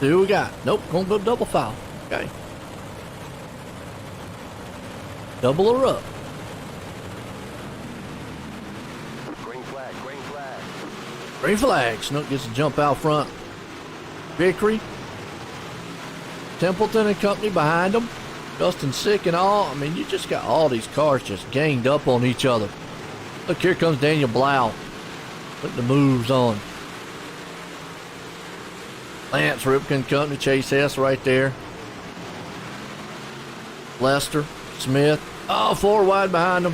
See who we got? Nope, gonna go double file. Okay. Double her up. Green flag, green flag. Green flag. Snook gets to jump out front. Vickery. Templeton and company behind them. Justin Sick and all. I mean, you just got all these cars just ganged up on each other. Look, here comes Daniel Blau. Putting the moves on. Lance Ripken, company, Chase Hess right there. Lester, Smith. Oh, 4 wide behind him.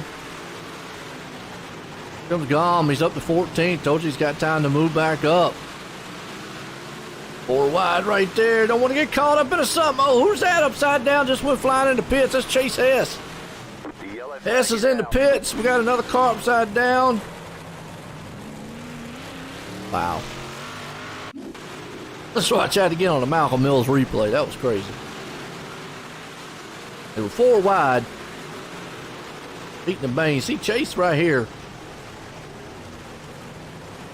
Here comes Gom. He's up to 14th. Told you he's got time to move back up. 4 wide right there. Don't want to get caught up into something. Oh, who's that upside down? Just went flying into pits. That's Chase Hess. Yell at Hess is in the pits. We got another car upside down. Wow. Let's watch that again on the Malcolm Mills replay. That was crazy. They were 4 wide. Beating the bang. See Chase right here.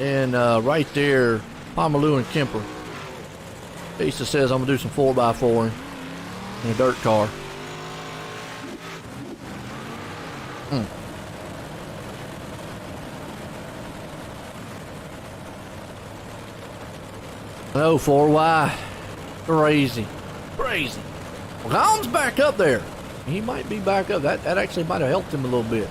And right there, Pomerleau and Kemper. Chase says I'm going to do some 4x4 in a dirt car. Oh, 4Y. Crazy. Crazy. Well, Gom's back up there. He might be back up. That actually might have helped him a little bit.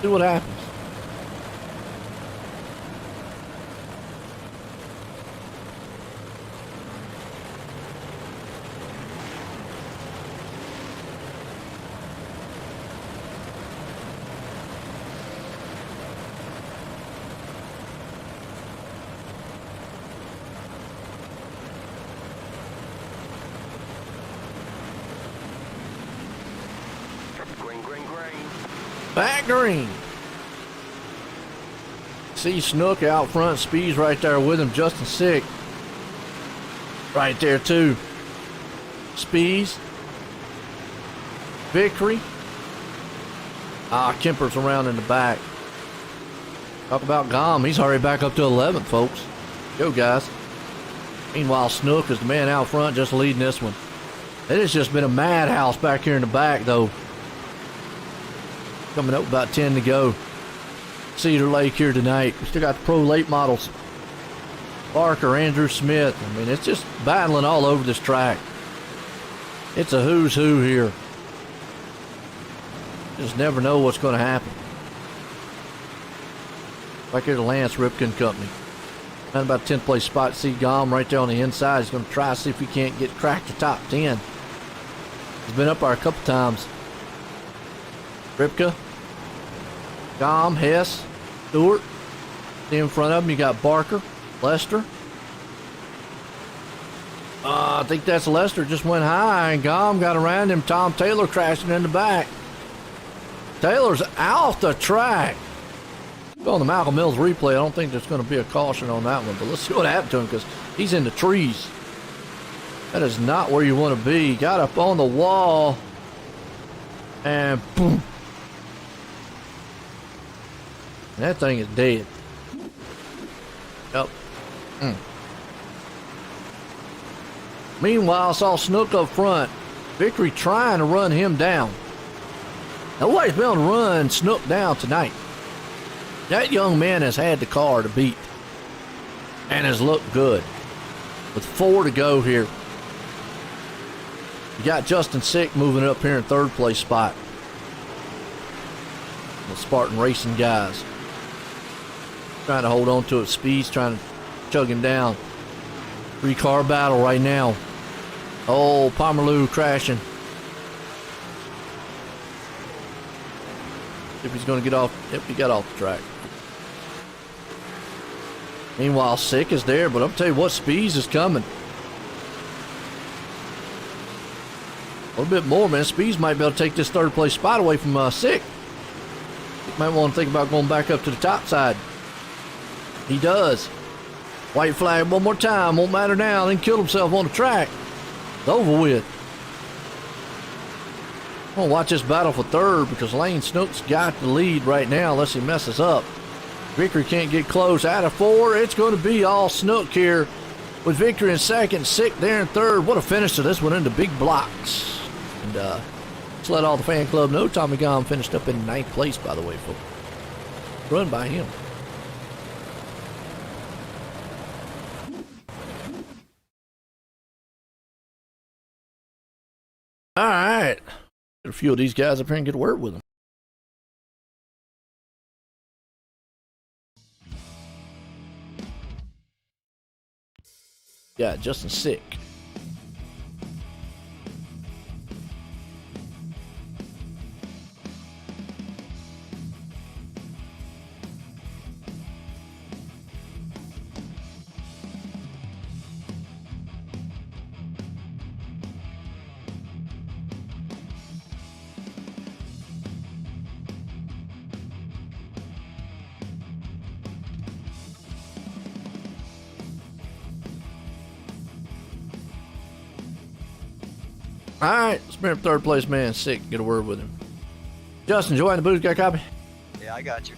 See what happens. Green, green, green. Back green. See Snook out front. Speed's right there with him. Justin Sick. Right there too. Speeds. Victory. Kemper's around in the back. Talk about Gom. He's already back up to 11th, folks. Go, guys. Meanwhile, Snook is the man out front just leading this one. It has just been a madhouse back here in the back, though. Coming up about 10 to go. Cedar Lake here tonight. We still got the pro late models. Barker, Andrew Smith. I mean, it's just battling all over this track. It's a who's who here. Just never know what's going to happen. Like here's the Lance Ripken Company. And about 10th place spot. See Gom right there on the inside. He's going to try to see if he can't get cracked the top 10. He's been up there a couple times. Ripka, Gom, Hess, Stewart. In front of him, you got Barker, Lester. I think that's Lester. Just went high, and Gom got around him. Tom Taylor crashing in the back. Taylor's off the track. On the Malcolm Mills replay, I don't think there's going to be a caution on that one, but let's see what happened to him because he's in the trees. That is not where you want to be. Got up on the wall, and boom. That thing is dead. Yep. Meanwhile, I saw Snook up front. Victory trying to run him down. Nobody's been able to run Snook down tonight. That young man has had the car to beat and has looked good. With 4 to go here. You got Justin Sick moving up here in 3rd place spot. The Spartan Racing guys. Trying to hold on to it. Speed's trying to chug him down. 3-car battle right now. Oh, Pomerleau crashing. If he's going to get off. Yep, he got off the track. Meanwhile, Sick is there, but I'll tell you what, Speeds is coming. A little bit more, man. Speeds might be able to take this 3rd place spot away from Sick. He might want to think about going back up to the top side. He does. White flag one more time. Won't matter now. Then killed himself on the track. It's over with. I'm going to watch this battle for 3rd because Lane Snook's got the lead right now unless he messes up. Victory can't get close. Out of 4, it's going to be all Snook here with Victory in 2nd, Sick there in 3rd. What a finish to this one into big blocks. And let's let all the fan club know Tommy Gom finished up in 9th place, by the way, folks. Run by him. All right. Get a few of these guys up here and get to work with them. Yeah, Justin Sick. All right, let's bring up third place man. Sick. Get a word with him. Justin, join the booth. Got a copy? Yeah, I got you.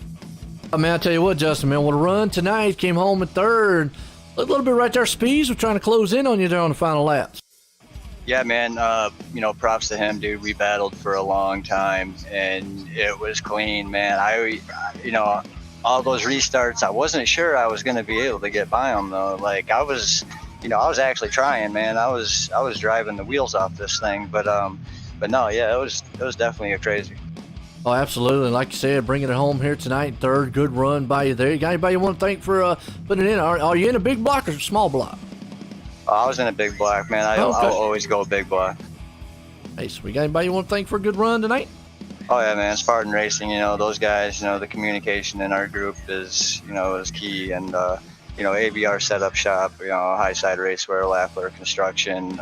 Man, I tell you what, Justin, man, what a run tonight. Came home in third. A little bit right there. Speeds were trying to close in on you there on the final laps. Yeah, man, props to him, dude. We battled for a long time, and it was clean, man. All those restarts, I wasn't sure I was going to be able to get by them, though. Like, I was actually trying, man. I was driving the wheels off this thing, but no, yeah, it was definitely a crazy. Oh, absolutely. Like you said, bringing it home here tonight, third. Good run by you there. You got anybody you want to thank for putting it in? Are you in a big block or a small block? I was in a big block, man. I'll always go big block. Hey, so we got anybody you want to thank for a good run tonight? Oh, yeah, man. Spartan Racing, those guys, the communication in our group is key. And, ABR Setup Shop, High Side Racewear, Laffler Construction,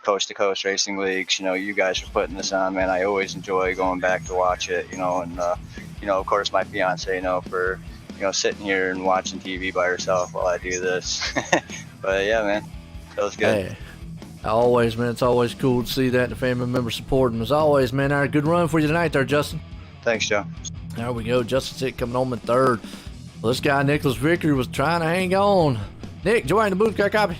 Coast to Coast Racing Leagues, you guys are putting this on, man. I always enjoy going back to watch it, and, of course, my fiance, for, sitting here and watching TV by herself while I do this. But, yeah, man, that was good. Hey, always, man. It's always cool to see that the family members supporting. As always, man, a good run for you tonight there, Justin. Thanks, Joe. There we go. Justin Sick coming home in third. Well, this guy, Nicholas Vickery, was trying to hang on. Nick, join the booth. Got a copy?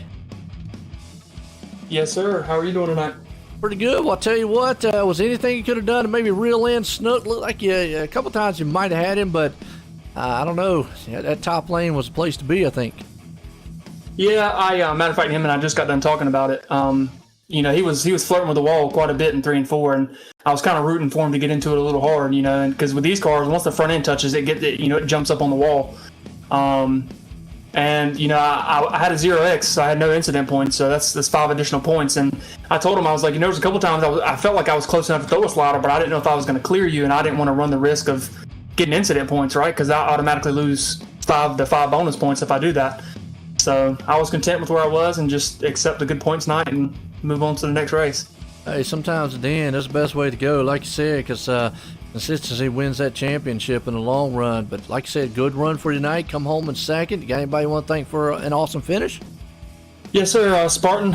Yes, sir. How are you doing tonight? Pretty good. Well, I'll tell you what, was anything you could have done to maybe reel in Snook? Looked like a couple times you might have had him, but I don't know. Yeah, that top lane was the place to be, I think. Yeah, matter of fact, him and I just got done talking about it. He was flirting with the wall quite a bit in 3 and 4, and I was kind of rooting for him to get into it a little hard, and because with these cars, once the front end touches, it jumps up on the wall. I had a 0x, so I had no incident points, so that's 5 additional points. And I told him, I was like, there was a couple times I felt like I was close enough to throw a slider, but I didn't know if I was going to clear you, and I didn't want to run the risk of getting incident points, right? Because I automatically lose 5 bonus points if I do that. So I was content with where I was and just accept a good points night and move on to the next race. Hey, sometimes at the end, that's the best way to go, like you said, because consistency wins that championship in the long run. But like you said, good run for tonight. Come home in second. You got anybody you want to thank for an awesome finish? Yes, sir. Spartan.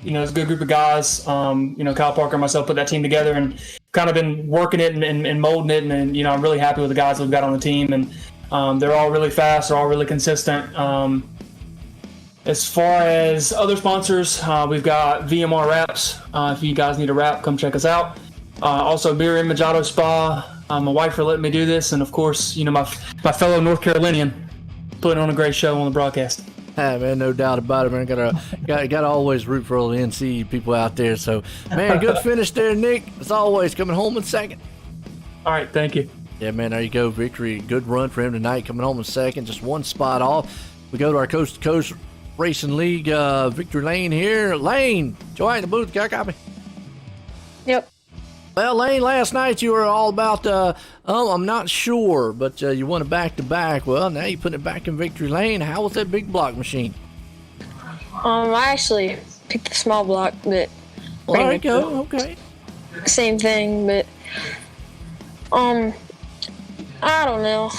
It's a good group of guys. Kyle Parker and myself put that team together and kind of been working it and molding it. And I'm really happy with the guys we've got on the team. And they're all really fast. They're all really consistent. As far as other sponsors, we've got VMR Wraps. If you guys need a wrap, come check us out. Also, Beer and Machado Spa. My wife for letting me do this. And, of course, my fellow North Carolinian putting on a great show on the broadcast. Yeah, man, no doubt about it, man. Gotta always root for all the NC people out there. So, man, good finish there, Nick. As always, coming home in second. All right, thank you. Yeah, man, there you go. Victory. Good run for him tonight, coming home in second. Just one spot off. We go to our Coast to Coast Racing League victory lane here. Lane, join the booth. Got a copy? Yep. Well, Lane, last night you were all about, I'm not sure, but you won a back-to-back. Well, now you're putting it back in victory lane. How was that big block machine? I actually picked the small block, but... Well, there you go, okay. Same thing, but... I don't know.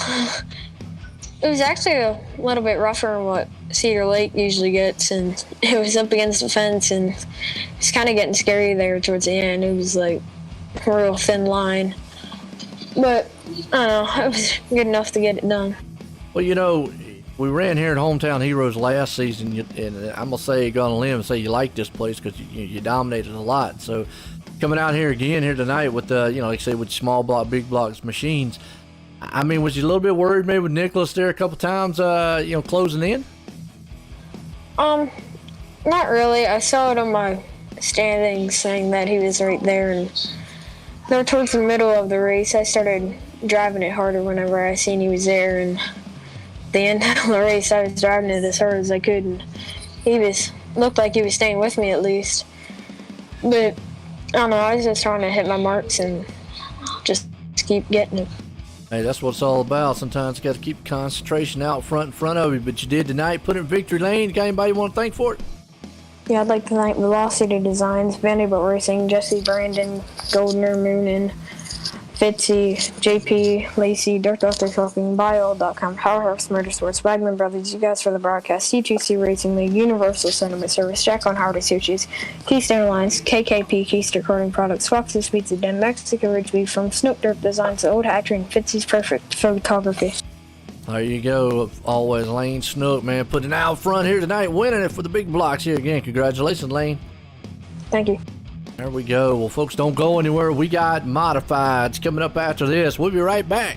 It was actually a little bit rougher than what Cedar Lake usually gets, and it was up against the fence, and it's kind of getting scary there towards the end. It was like a real thin line. But, I don't know, it was good enough to get it done. Well, we ran here at Hometown Heroes last season, and I'm going to say, go on a limb and say you like this place because you dominated a lot. So, coming out here again here tonight with like I say, with small block, big blocks machines, I mean, was you a little bit worried maybe with Nicholas there a couple times, closing in? Not really. I saw it on my standings saying that he was right there, and then towards the middle of the race, I started driving it harder whenever I seen he was there, and at the end of the race, I was driving it as hard as I could, and looked like he was staying with me at least. But I don't know, I was just trying to hit my marks and just keep getting it. Hey, that's what it's all about. Sometimes you got to keep concentration out in front of you, but you did tonight. Put it in victory lane. You got anybody you want to thank for it? Yeah, I'd like to thank Velocity Designs, Vanderbilt Racing, Jesse Brandon, Goldner Moonin, Fitzy, JP, Lacey, Dirt Doctor Talking, Bio.com, Powerhouse Motorsports, Wagner Brothers, you guys for the broadcast, C2C Racing League, Universal Cinema Service, Jack on Hardy Sushis, Keystone Alliance, KKP, Keystone Recording Products, Fox's Pizza Den, Mexican Ridge Beef, from Snoop Dirt Designs, Old Hatchery, and Fitzy's Perfect Photography. There you go. Always Lane Snook, man, putting it out front here tonight, winning it for the big blocks here again. Congratulations, Lane. Thank you. There we go. Well, folks, don't go anywhere. We got modifieds coming up after this. We'll be right back.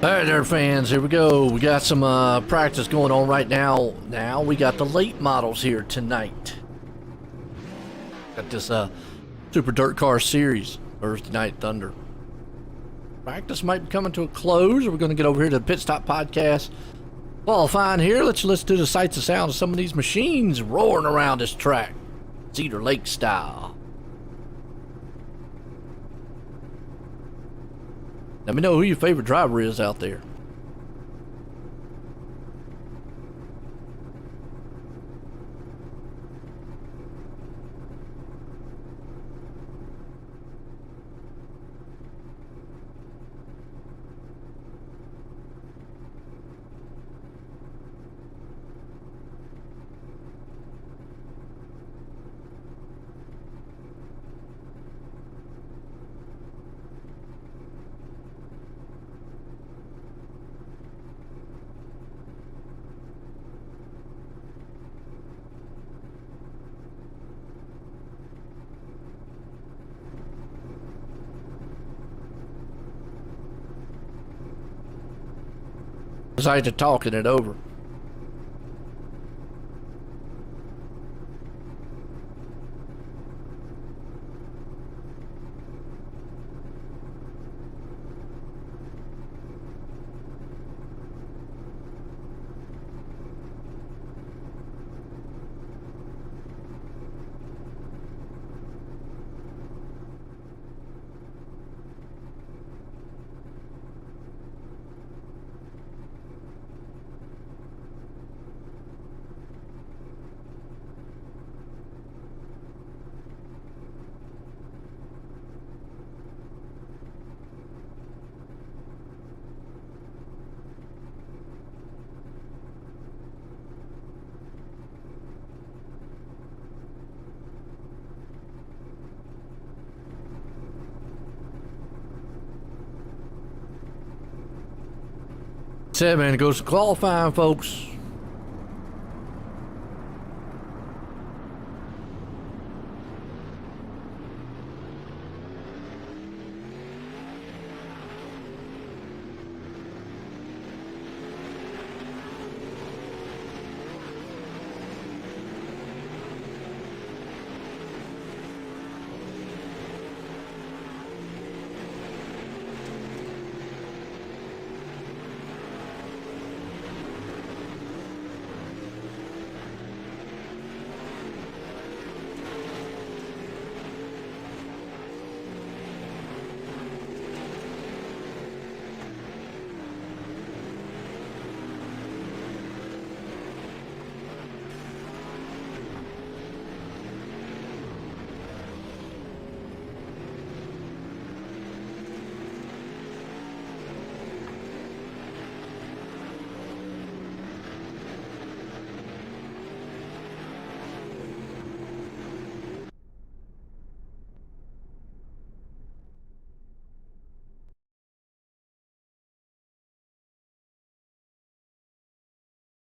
All right there, fans, here we go. We got some practice going on right now. Now we got the late models here tonight. Got this Super Dirt Car Series, Thursday Night Thunder. Practice might be coming to a close. We're going to get over here to the Pit Stop Podcast. Qualifying here, let's listen to the sights and sounds of some of these machines roaring around this track. Cedar Lake style. Let me know who your favorite driver is out there. Besides to talking it over. Said, man, it goes to qualifying, folks.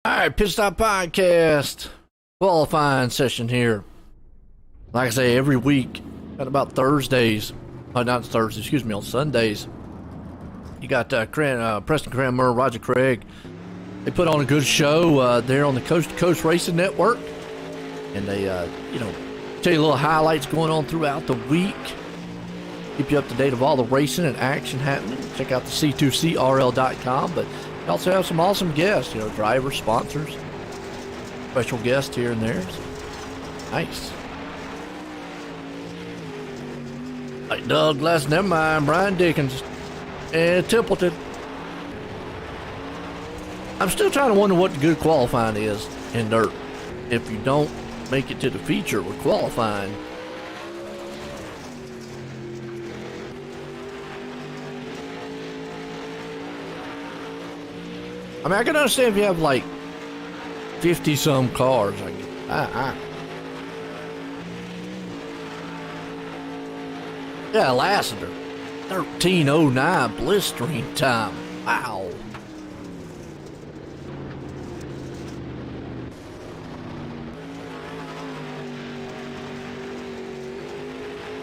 All right, Pit Stop Podcast qualifying session here. Like I say, every week at about Thursdays, not Thursdays, excuse me, on Sundays, you got Preston Cranmer, Roger Craig. They put on a good show there on the Coast to Coast Racing Network, and they, tell you little highlights going on throughout the week. Keep you up to date of all the racing and action happening. Check out the C2CRL.com, but we also have some awesome guests, drivers, sponsors, special guests here and there. So, nice. Like Doug Glass, never mind, Brian Dickens, and Templeton. I'm still trying to wonder what the good qualifying is in dirt. If you don't make it to the feature with qualifying, I mean, I can understand if you have like 50-some cars. Yeah, Lassiter, 13:09 blistering time. Wow.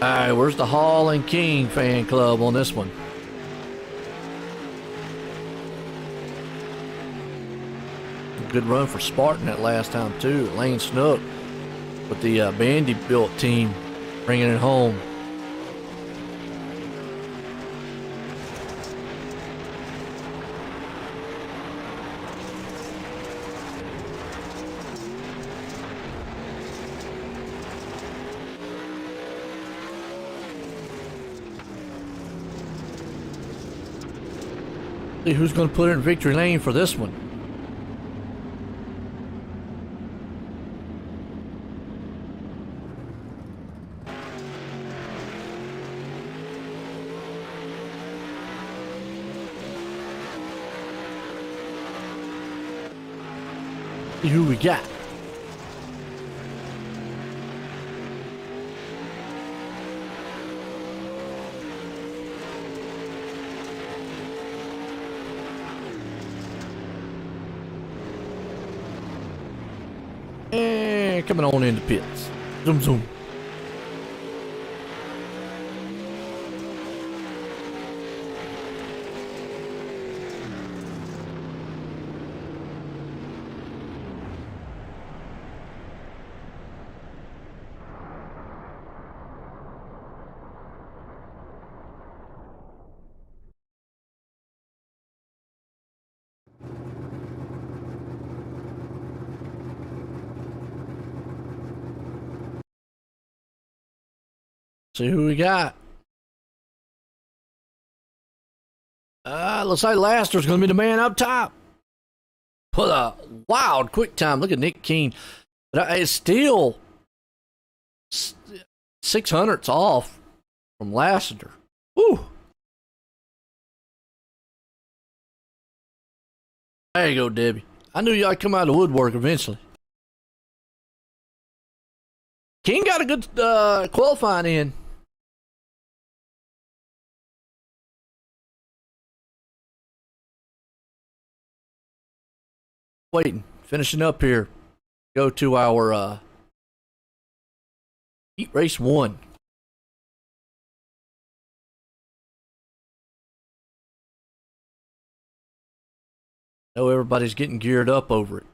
All right, where's the Hall and King fan club on this one? Good run for Spartan that last time too. Lane Snook with the Vanderbilt team bringing it home. See who's going to put it in victory lane for this one. See who we got. And coming on into pits. Zoom, zoom. See who we got. Looks like Laster's going to be the man up top. Put a wild quick time. Look at Nick Keene. But it's still 600s off from Lassiter. Woo. There you go, Debbie. I knew y'all come out of the woodwork eventually. King got a good qualifying in. Waiting, finishing up here. Go to our heat race 1. Know everybody's getting geared up over it.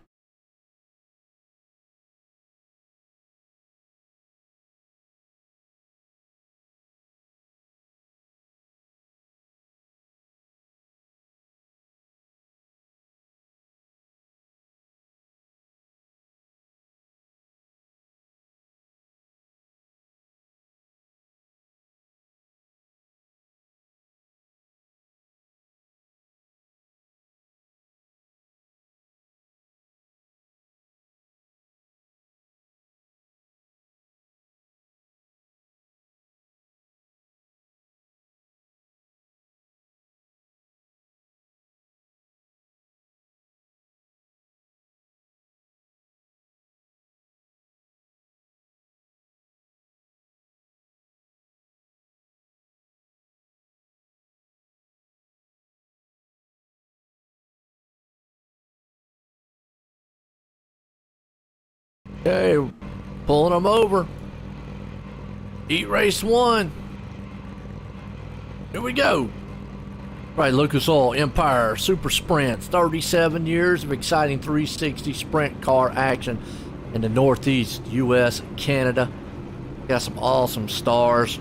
Okay, pulling them over. Heat race 1. Here we go. Right, Lucas Oil Empire Super Sprints. 37 years of exciting 360 sprint car action in the Northeast U.S. and Canada. Got some awesome stars.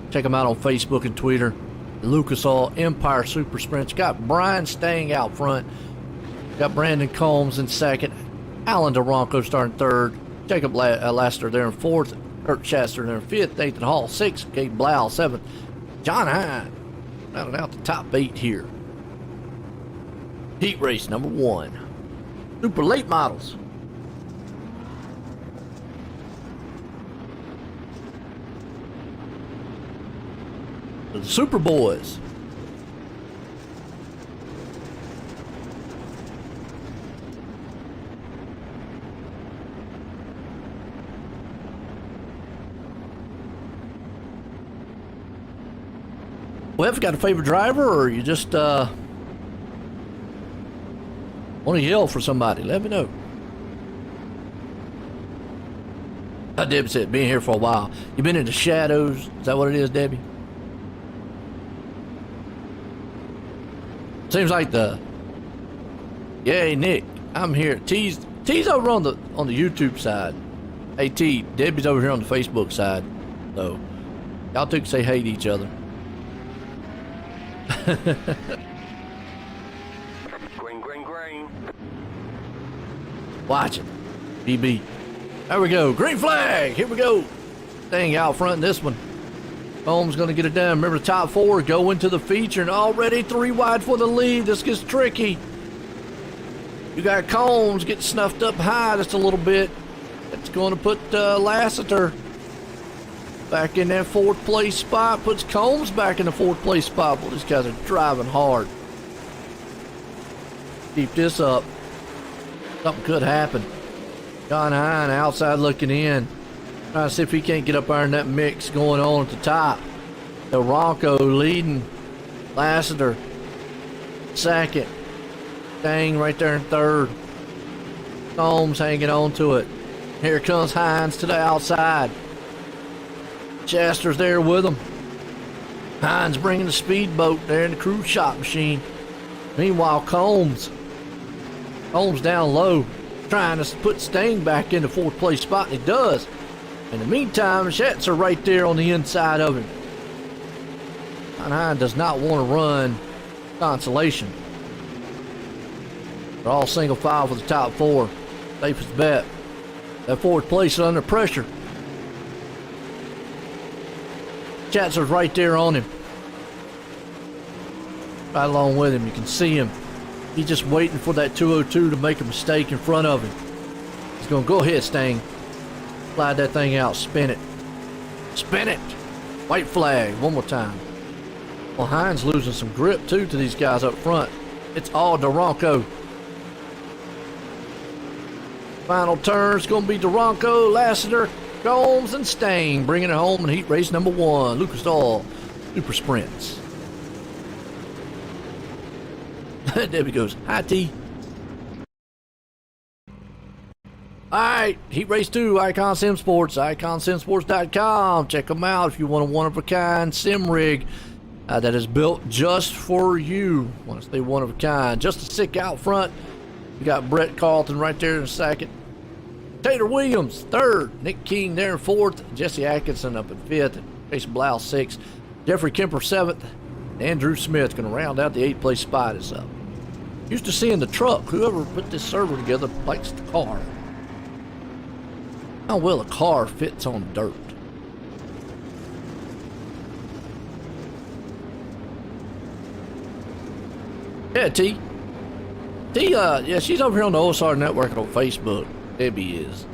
Check them out on Facebook and Twitter. Lucas Oil Empire Super Sprints. Got Brian Stang out front. Got Brandon Combs in second. Alan DeRonco starting third. Jacob Laster there in fourth. Kurt Chester there in fifth. Nathan Hall sixth. Gabe Blau seventh. John Hine rounding out the top 8 here. Heat race number 1. Super late models. The Super Boys. Well, have you got a favorite driver, or you just want to yell for somebody? Let me know. Debbie said, being here for a while. You been in the shadows? Is that what it is, Debbie? Seems like Yay, Nick. I'm here. T's over on the YouTube side. Hey T, Debbie's over here on the Facebook side. So y'all two can say hey to each other. Green, green, green. Watch it. BB. There we go. Green flag. Here we go. Dang, out front in this one. Holmes gonna get it done. Remember the top 4 go into the feature, and already 3 wide for the lead. This gets tricky. You got Combs getting snuffed up high just a little bit. That's going to put Lassiter back in that 4th place spot. Puts Combs back in the 4th place spot. Well, these guys are driving hard. Keep this up. Something could happen. John Hine outside looking in. Trying to see if he can't get up there in that mix going on at the top. The Ronco leading. Lassiter 2nd. Dang right there in 3rd. Combs hanging on to it. Here comes Hines to the outside. Chester's there with him. Hines bringing the speedboat there in the cruise shop machine. Meanwhile, Combs down low, trying to put Sting back in the 4th place spot, and he does. In the meantime, Schatzer right there on the inside of him. Hines does not want to run Consolation. They're all single file for the top 4. Safest bet. That 4th place is under pressure. Chatzer's right there on him. Right along with him. You can see him. He's just waiting for that 202 to make a mistake in front of him. He's going to go ahead, Sting. Slide that thing out. Spin it. Spin it. White flag. One more time. Well, Hines losing some grip, too, to these guys up front. It's all Duranco. Final turn's going to be Duranco, Lassiter, Combs, and Sting bringing it home in heat race number 1. Lucas Dahl, Super Sprints. Debbie goes, hi, T. All right, heat race 2, Icon Sim Sports, iconsimsports.com. Check them out if you want a one-of-a-kind sim rig that is built just for you. Want to stay one of a kind. Just a sick out front. You got Brett Carlton right there in 2nd. Tater Williams, 3rd. Nick King there in 4th. Jesse Atkinson up in 5th. Jason Blau, 6th. Jeffrey Kemper, 7th. Andrew Smith going to round out the 8th place spot is up. Used to seeing the truck. Whoever put this server together likes the car. How well a car fits on dirt. Yeah, T. Yeah, she's over here on the OSR network on Facebook. Debbie is.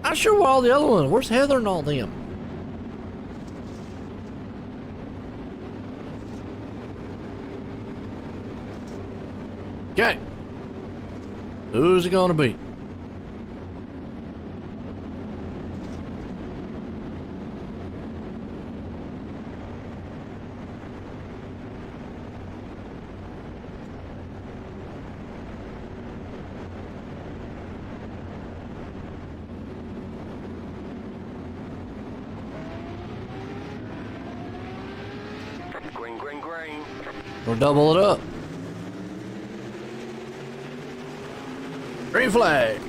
Not sure where all the other ones. Where's Heather and all them? Okay. Who's it gonna be? Green, green, green. We'll double it up. Green flag.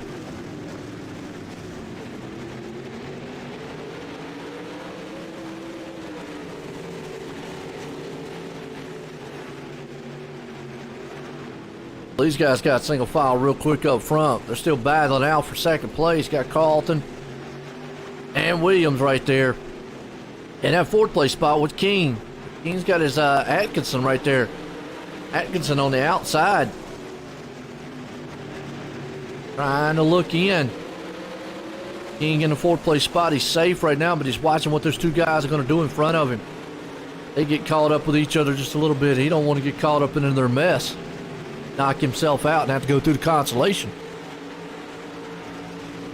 These guys got single file real quick up front. They're still battling out for 2nd place. Got Carlton and Williams right there. And that 4th place spot with King. King's got his Atkinson right there. Atkinson on the outside. Trying to look in. King in the 4th place spot. He's safe right now, but he's watching what those 2 guys are going to do in front of him. They get caught up with each other just a little bit. He don't want to get caught up into their mess. Knock himself out and have to go through the consolation.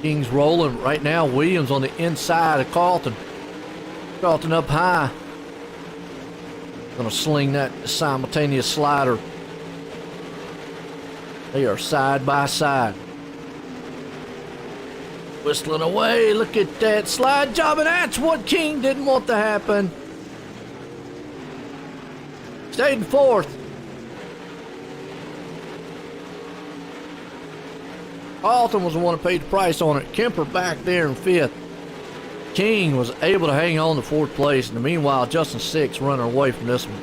King's rolling right now. Williams on the inside of Carlton. Carlton up high. Gonna sling that simultaneous slider. They are side by side. Whistling away. Look at that slide job, and that's what King didn't want to happen. Stayed in 4th. Alton was the one that paid the price on it. Kemper back there in 5th. King was able to hang on to 4th place. And meanwhile, Justin Six running away from this one.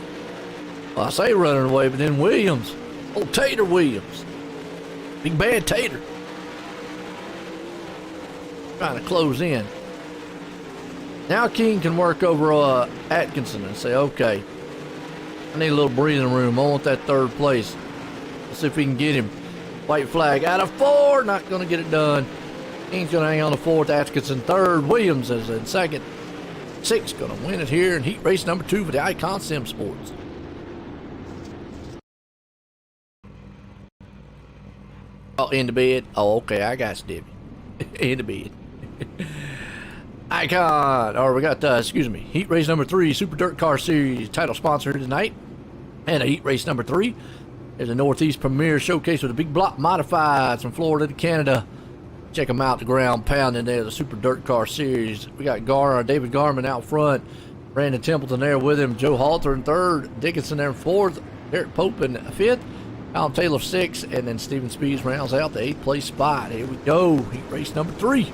Well, I say running away, but then Williams. Old Tater Williams. Big bad Tater. Trying to close in. Now King can work over Atkinson and say, okay, I need a little breathing room. I want that 3rd place. Let's see if we can get him. White flag out of 4. Not going to get it done. King's going to hang on to 4th. Atkinson 3rd. Williams is in 2nd. Six going to win it here in heat race number 2 for the Icon Sim Sports. Oh, in the bed. Oh, okay. I got you, Debbie. In the bed. Icon. Or we got, heat race number 3, Super Dirt Car Series title sponsor tonight. And a heat race number 3 is the Northeast Premier Showcase with the big block modifieds from Florida to Canada. Check them out, the ground pounding there, the Super Dirt Car Series. We got David Garman out front, Brandon Templeton there with him, Joe Halter in 3rd, Dickinson there in 4th, Eric Pope in 5th, Alan Taylor 6th, and then Steven Speeds rounds out the 8th place spot. Here we go, heat race number 3.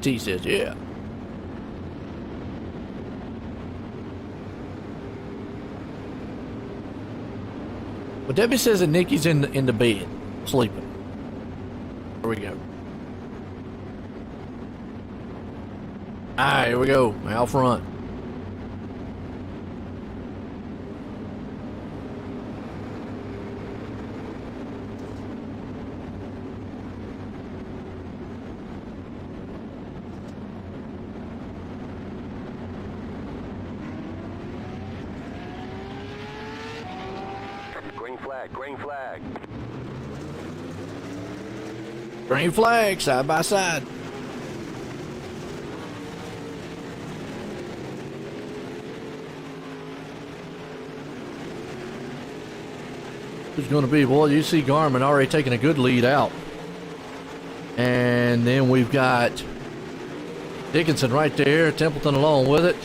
T says, yeah. Well, Debbie says that Nikki's in the bed, sleeping. Here we go. All right, here we go. Out front. Green flag. Green flag, side by side. Who's going to be? Boy, you see Garmin already taking a good lead out. And then we've got Dickinson right there, Templeton along with it.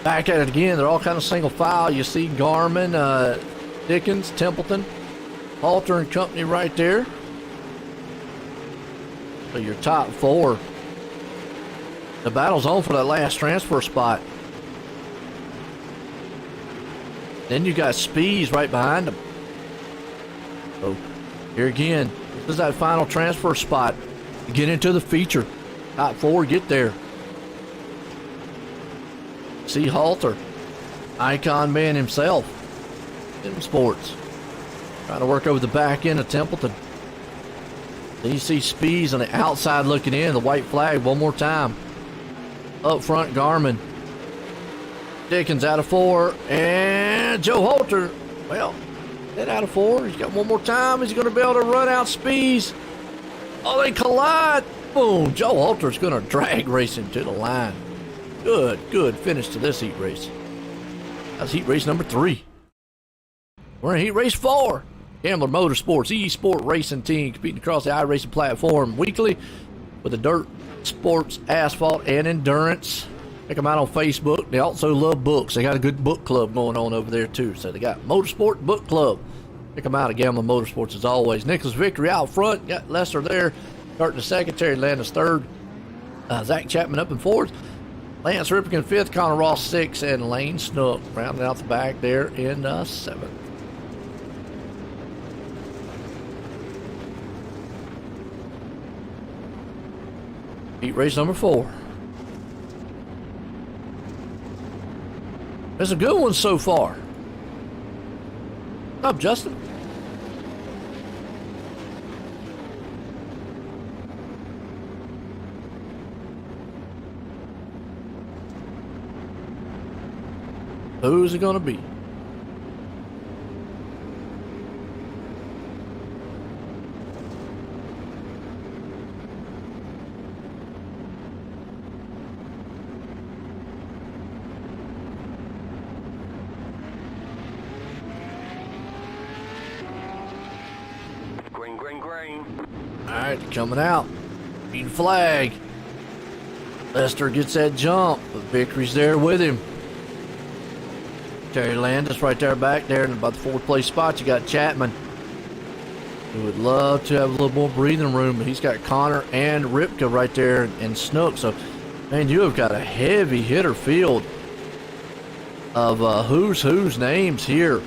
Back at it again. They're all kind of single file. You see Garmin, Dickens, Templeton, Halter and company right there. So your top 4. The battle's on for that last transfer spot. Then you got Speeds right behind them. So here again, this is that final transfer spot. Get into the feature. Top 4, get there. See Halter, Icon man himself in sports. Trying to work over the back end of Templeton. Then you see Speeds on the outside looking in, the white flag one more time. Up front, Garmin. Dickens out of 4, and Joe Halter, well, that out of 4. He's got one more time. He's going to be able to run out Speeds. Oh, they collide. Boom. Joe Halter's going to drag race him to the line. Good finish to this heat race. That's heat race number 3. We're in heat race 4. Gambler Motorsports, e-sport racing team competing across the iRacing platform weekly with the dirt, sports, asphalt, and endurance. Check them out on Facebook. They also love books. They got a good book club going on over there too. So they got Motorsport Book Club. Check them out at Gambler Motorsports as always. Nicholas Victory out front. Got Lester there. Starting the second. Terry Landis 3rd. Zach Chapman up in 4th. Lance Ripken 5th, Connor Ross 6th, and Lane Snook rounding out the back there in 7th. Heat race number 4. There's a good one so far. What's up, Justin? Who's it going to be? Green, green, green. All right, coming out. Green flag. Lester gets that jump, but Vickery's there with him. Terry Landis right there back there in about the fourth place spot. You got Chapman, who would love to have a little more breathing room, but he's got Connor and Ripka right there and Snook. So, man, you have got a heavy hitter field of who's names here.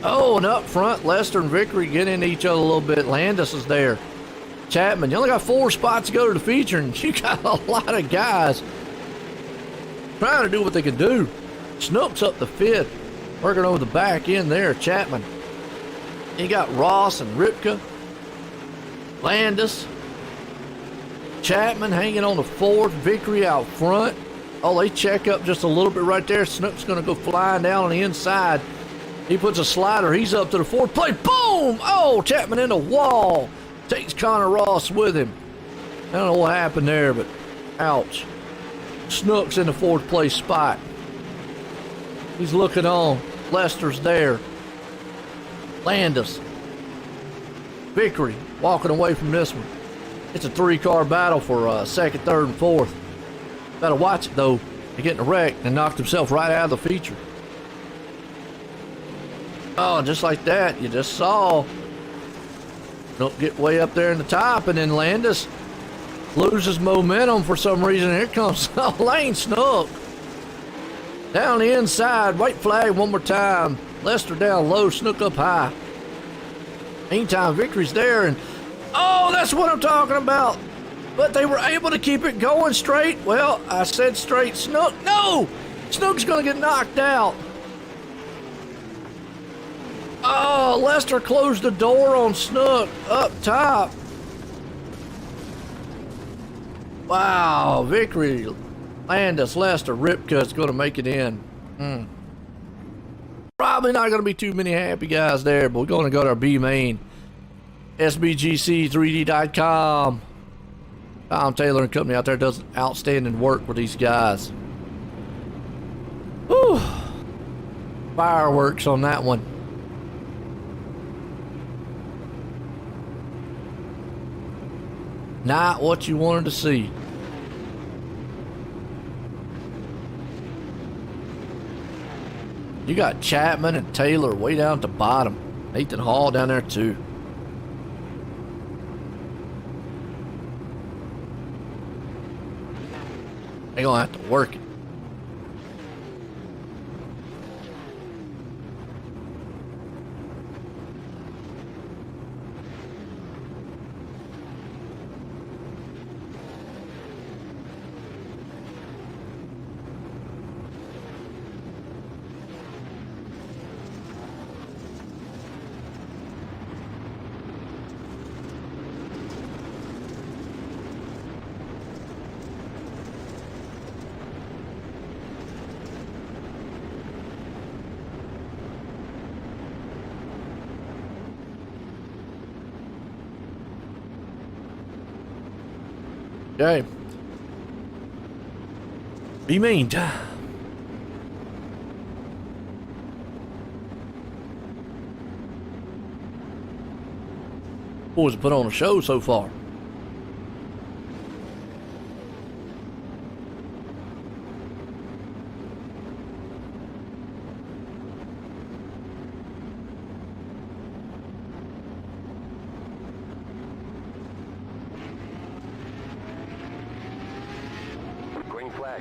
Oh, and up front, Lester and Vickery get into each other a little bit. Landis is there. Chapman, you only got 4 spots to go to the feature, and you got a lot of guys trying to do what they can do. Snook's up the 5th, working over the back end there. Chapman. You got Ross and Ripka, Landis, Chapman hanging on the 4th, Vickery out front. Oh, they check up just a little bit right there. Snook's going to go flying down on the inside. He puts a slider. He's up to the 4th plate. Boom! Oh, Chapman in the wall. Takes Connor Ross with him. I don't know what happened there, but ouch. Snook's in the 4th place spot. He's looking on. Lester's there. Landis. Vickery walking away from this one. It's a 3-car battle for 2nd, 3rd, and 4th. Gotta watch it, though. They're getting wrecked and knocked himself right out of the feature. Oh, just like that, you just saw. Don't get way up there in the top, and then Landis loses momentum for some reason. Here comes Lane Snook. Down the inside, white flag one more time. Lester down low, Snook up high. Meantime, Vickery's there, and oh, that's what I'm talking about. But they were able to keep it going straight. Well, I said straight. Snook, no! Snook's gonna get knocked out. Oh, Lester closed the door on Snook up top. Wow, Vickery, Landis, Lester, Ripka's going to make it in. Probably not going to be too many happy guys there, but we're going to go to our B main. SBGC3D.com. Tom Taylor and company out there does outstanding work with these guys. Whew. Fireworks on that one. Not what you wanted to see. You got Chapman and Taylor way down at the bottom. Nathan Hall down there too. They're gonna have to work it. Okay. Be mean. Boys have put on a show so far.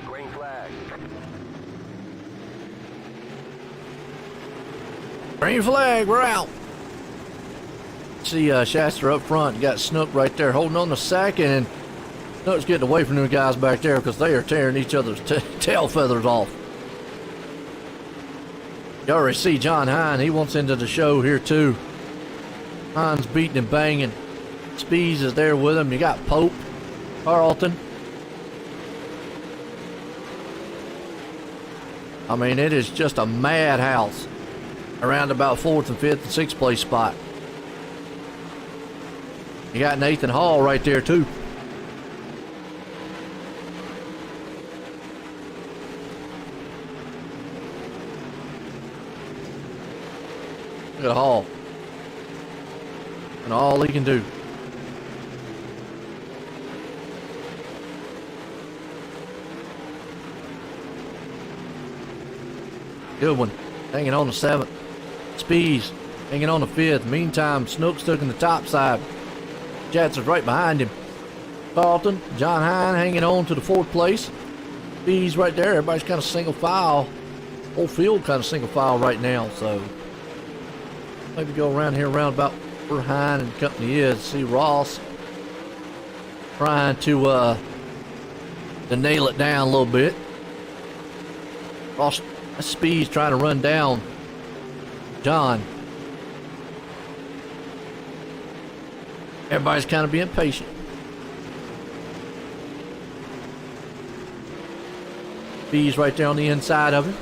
Green flag. Green flag, we're out. See Shasta up front. You got Snook right there holding on to second, and Snook's getting away from them guys back there because they are tearing each other's tail feathers off. You already see John Hine. He wants into the show here too. Hine's beating and banging. Spees is there with him. You got Pope, Carlton. I mean, it is just a madhouse around about 4th and 5th and 6th place spot. You got Nathan Hall right there too. Look at Hall. And all he can do. Good one. Hanging on the 7th. Spees hanging on the 5th. Meantime, Snook's took in the top side. Jackson's right behind him. Carlton, John Hine hanging on to the 4th place. Spees right there. Everybody's kind of single file. Whole field kind of single file right now. So maybe go around here around about where Hine and company is. See Ross trying to nail it down a little bit. Ross Speed's trying to run down John. Everybody's kind of being patient. Speed's right there on the inside of him.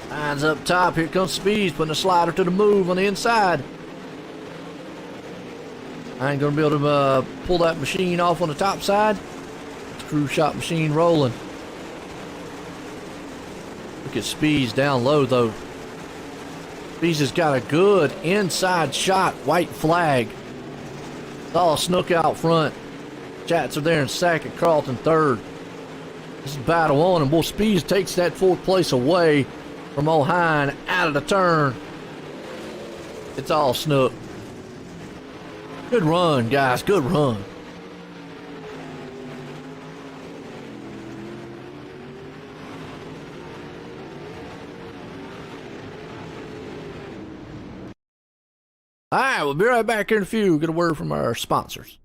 Lines up top. Here comes Speeds putting a slider to the move on the inside. I ain't gonna be able to pull that machine off on the top side. Screw shot machine rolling. Look at Speeds down low though. Speeds has got a good inside shot. White flag. Saw Snook out front. Chats are there in second. Carlton third. This is battle on, and Bull Speeds takes that 4th place away from O'Hine out of the turn. It's all Snook. Good run, guys. Good run. All right, we'll be right back here in a few. Get a word from our sponsors.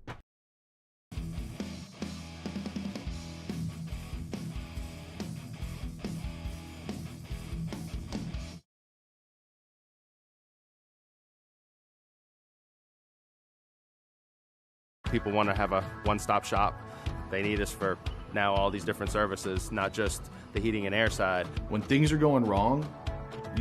People want to have a one-stop shop. They need us for now all these different services, not just the heating and air side. When things are going wrong,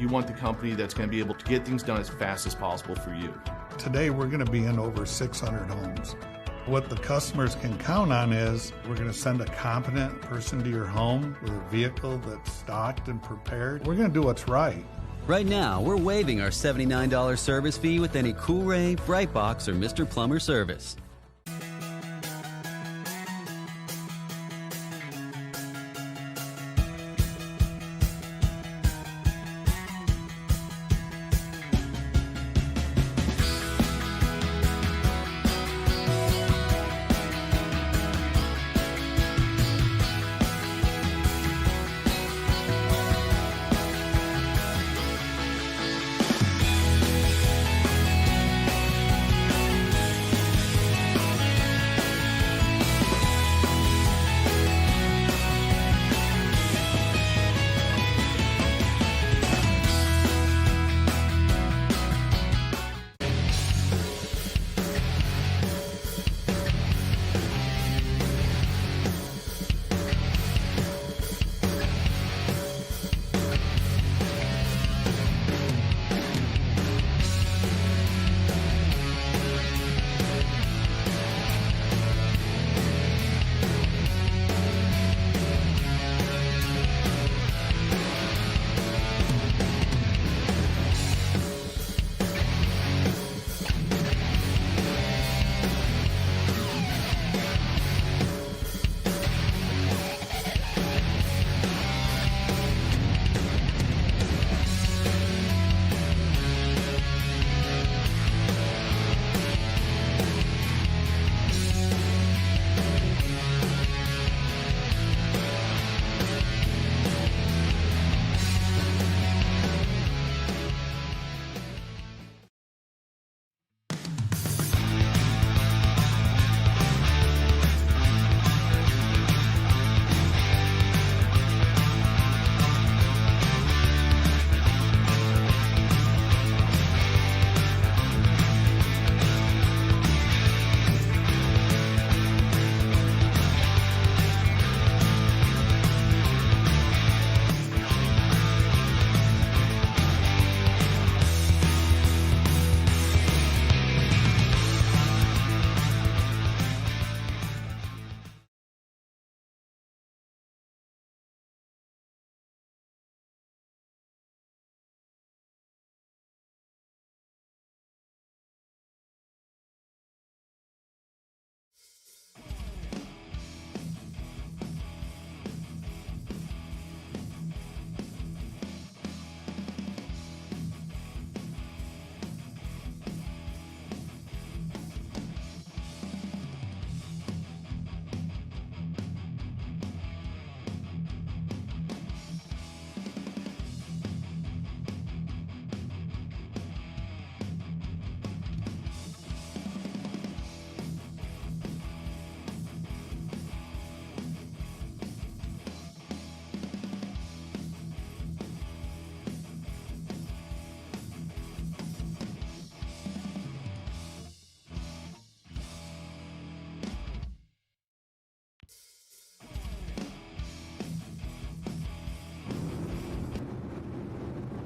you want the company that's going to be able to get things done as fast as possible for you. Today, we're going to be in over 600 homes. What the customers can count on is we're going to send a competent person to your home with a vehicle that's stocked and prepared. We're going to do what's right. Right now, we're waiving our $79 service fee with any Cool Ray, Brightbox, or Mr. Plumber service.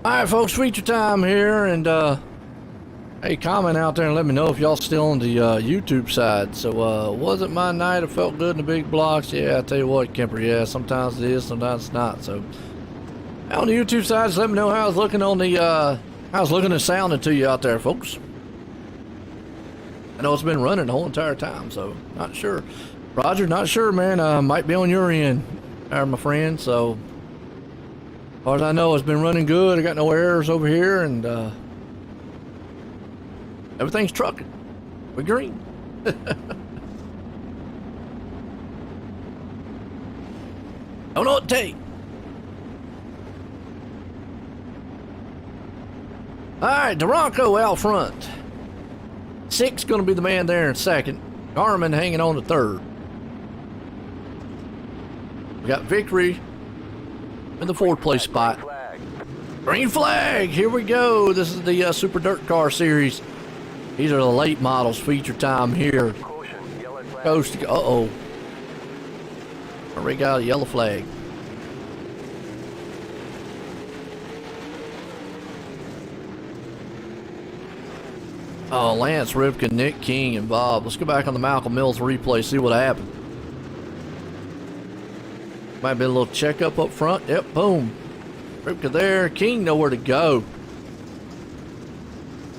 All right, folks, feature time here, and hey, comment out there and let me know if y'all still on the YouTube side. So, was it my night? I felt good in the big blocks. Yeah, I tell you what, Kemper. Yeah, sometimes it is, sometimes it's not. So, on the YouTube side, just let me know how it's looking on the how it's looking and sounding to you out there, folks. I know it's been running the whole entire time, so not sure. Roger, not sure, man. Might be on your end, my friend. So, as far as I know, it's been running good. I got no errors over here, and everything's trucking. We're green. Don't know what to take. All right, Duranco out front. 6 going to be the man there in second. Garmin hanging on to third. We got Victory in the 4th place spot. Green flag. Here we go. This is the Super Dirt Car Series. These are the late models. Feature time here. Coast to uh-oh. Already got a yellow flag. Oh, Lance Ripken, Nick King, and Bob. Let's go back on the Malcolm Mills replay, see what happened. Might be a little checkup up front. Yep, boom. Ripken there. King nowhere to go.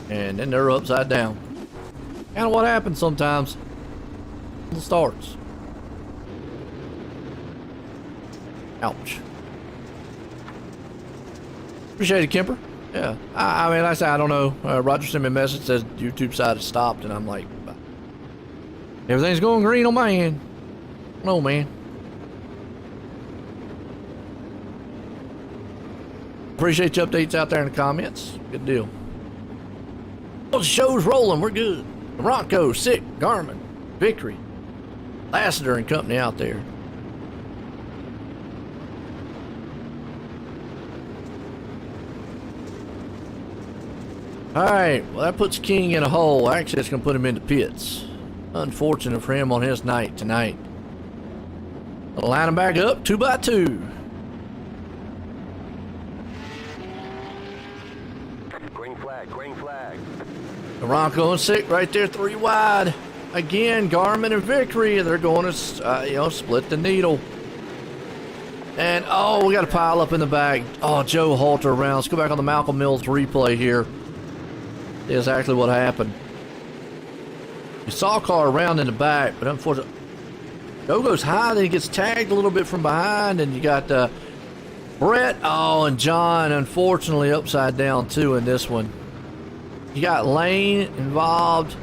And then they're upside down. Kind of what happens sometimes. The starts. Ouch. Appreciate it, Kemper. Yeah. I mean, like I said, I don't know. Roger sent me a message, says YouTube side has stopped, and I'm like, everything's going green on my end. No, man. Appreciate your updates out there in the comments. Good deal. Well, the show's rolling. We're good. Bronco, Sick, Garmin, Victory, Lassiter and company out there. All right. Well, that puts King in a hole. Actually, it's going to put him into pits. Unfortunate for him on his night tonight. I'll line him back up 2 by 2. Green flag. Bronco and Sick right there, 3 wide. Again, Garmin and Victory. They're going to, split the needle. And, oh, we got a pile up in the back. Oh, Joe Halter around. Let's go back on the Malcolm Mills replay here. See exactly what happened. You saw a car around in the back, but unfortunately, Joe goes high, then he gets tagged a little bit from behind, and you got Brett, and John, unfortunately, upside down too in this one. You got Lane involved.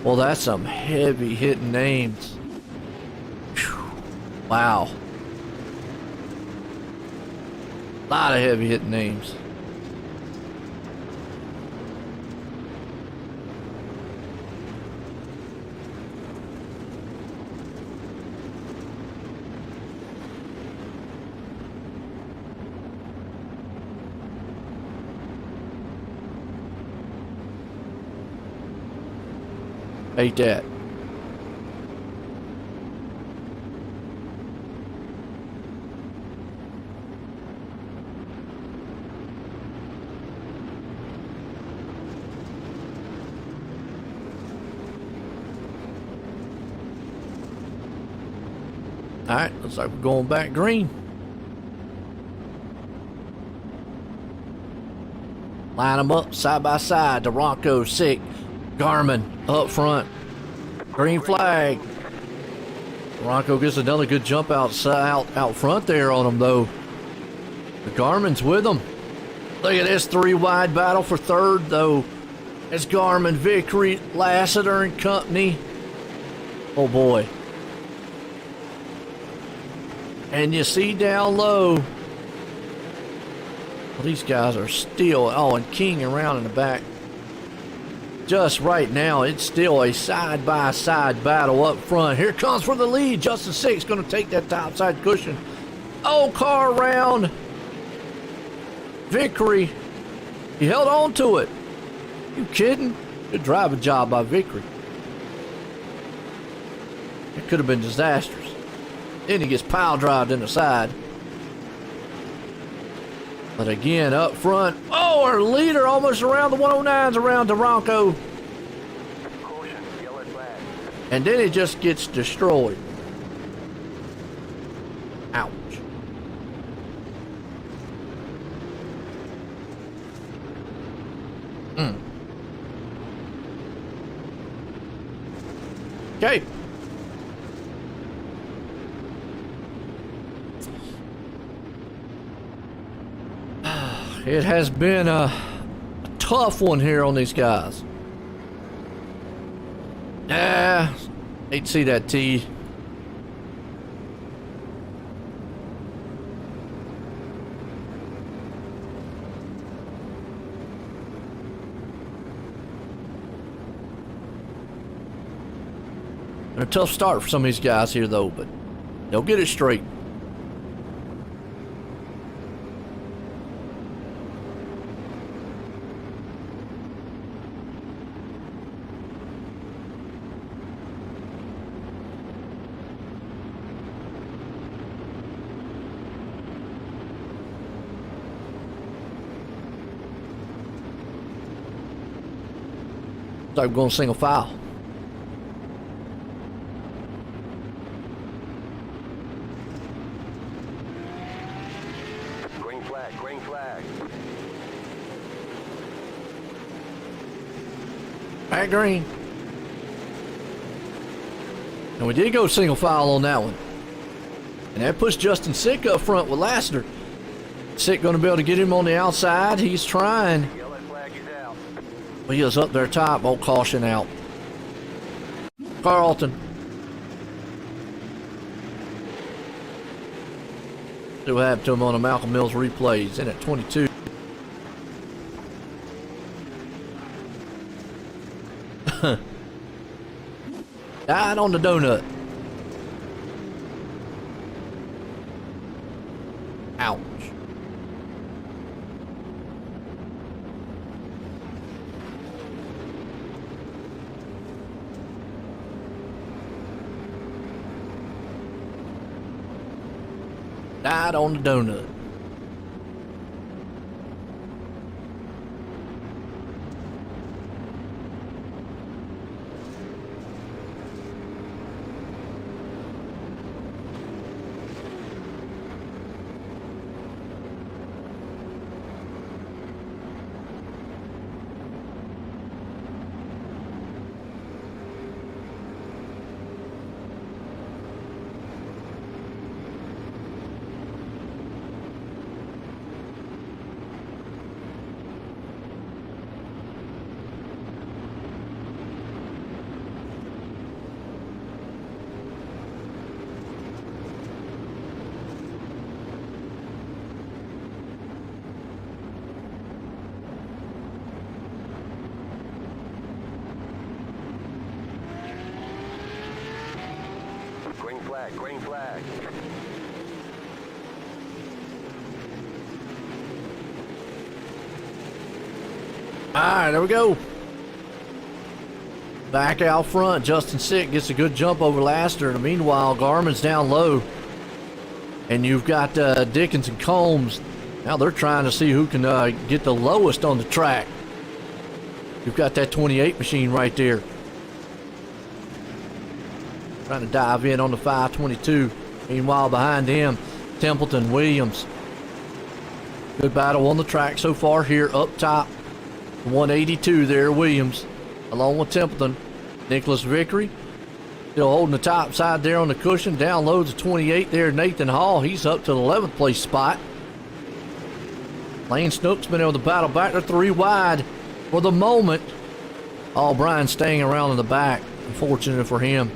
Well, that's some heavy hitting names. Whew. Wow. A lot of heavy hitting names. Hate that. All right, looks like we're going back green. Line them up side by side. Duranco, Sick, Garmin up front. Green flag. Duranco gets another good jump out front there on him, though. The Garmin's with him. Look at this 3 wide battle for third, though. It's Garmin, Victory, Lassiter and company. Oh, boy. And you see down low, well, these guys are still, and King around in the back. Just right now, it's still a side-by-side battle up front. Here comes for the lead. Justin Sick's going to take that top side cushion. Oh, car around. Victory. He held on to it. You kidding? Good driving job by Victory. It could have been disastrous. Then he gets pile drived in the side. But again, up front, oh, our leader almost around the 109s around Duranco. Caution, yellow flag. And then it just gets destroyed. Ouch. Okay. It has been a tough one here on these guys. Hate to see that T. Been a tough start for some of these guys here, though, but they'll get it straight. So I'm going single file. Green flag, green flag. Back green. And we did go single file on that one. And that puts Justin Sick up front with Lassiter. Sick going to be able to get him on the outside. He's trying. Yellow flag is out. He is up there top. Oh, caution out. Carlton. See what happened to him on the Malcolm Mills replays. In at 22. Died on the donut. Ouch. Died on the donut. Green flag, green flag. Alright, there we go. Back out front, Justin Sick gets a good jump over Lassiter. And meanwhile, Garmin's down low. And you've got Dickens and Combs. Now they're trying to see who can get the lowest on the track. You've got that 28 machine right there. Trying to dive in on the 522. Meanwhile, behind him, Templeton, Williams. Good battle on the track so far here up top. 182 there, Williams, along with Templeton. Nicholas Vickery still holding the top side there on the cushion. Down low to 28 there, Nathan Hall. He's up to the 11th place spot. Lane Snook's been able to battle back to 3 wide for the moment. All Brian staying around in the back. Unfortunate for him.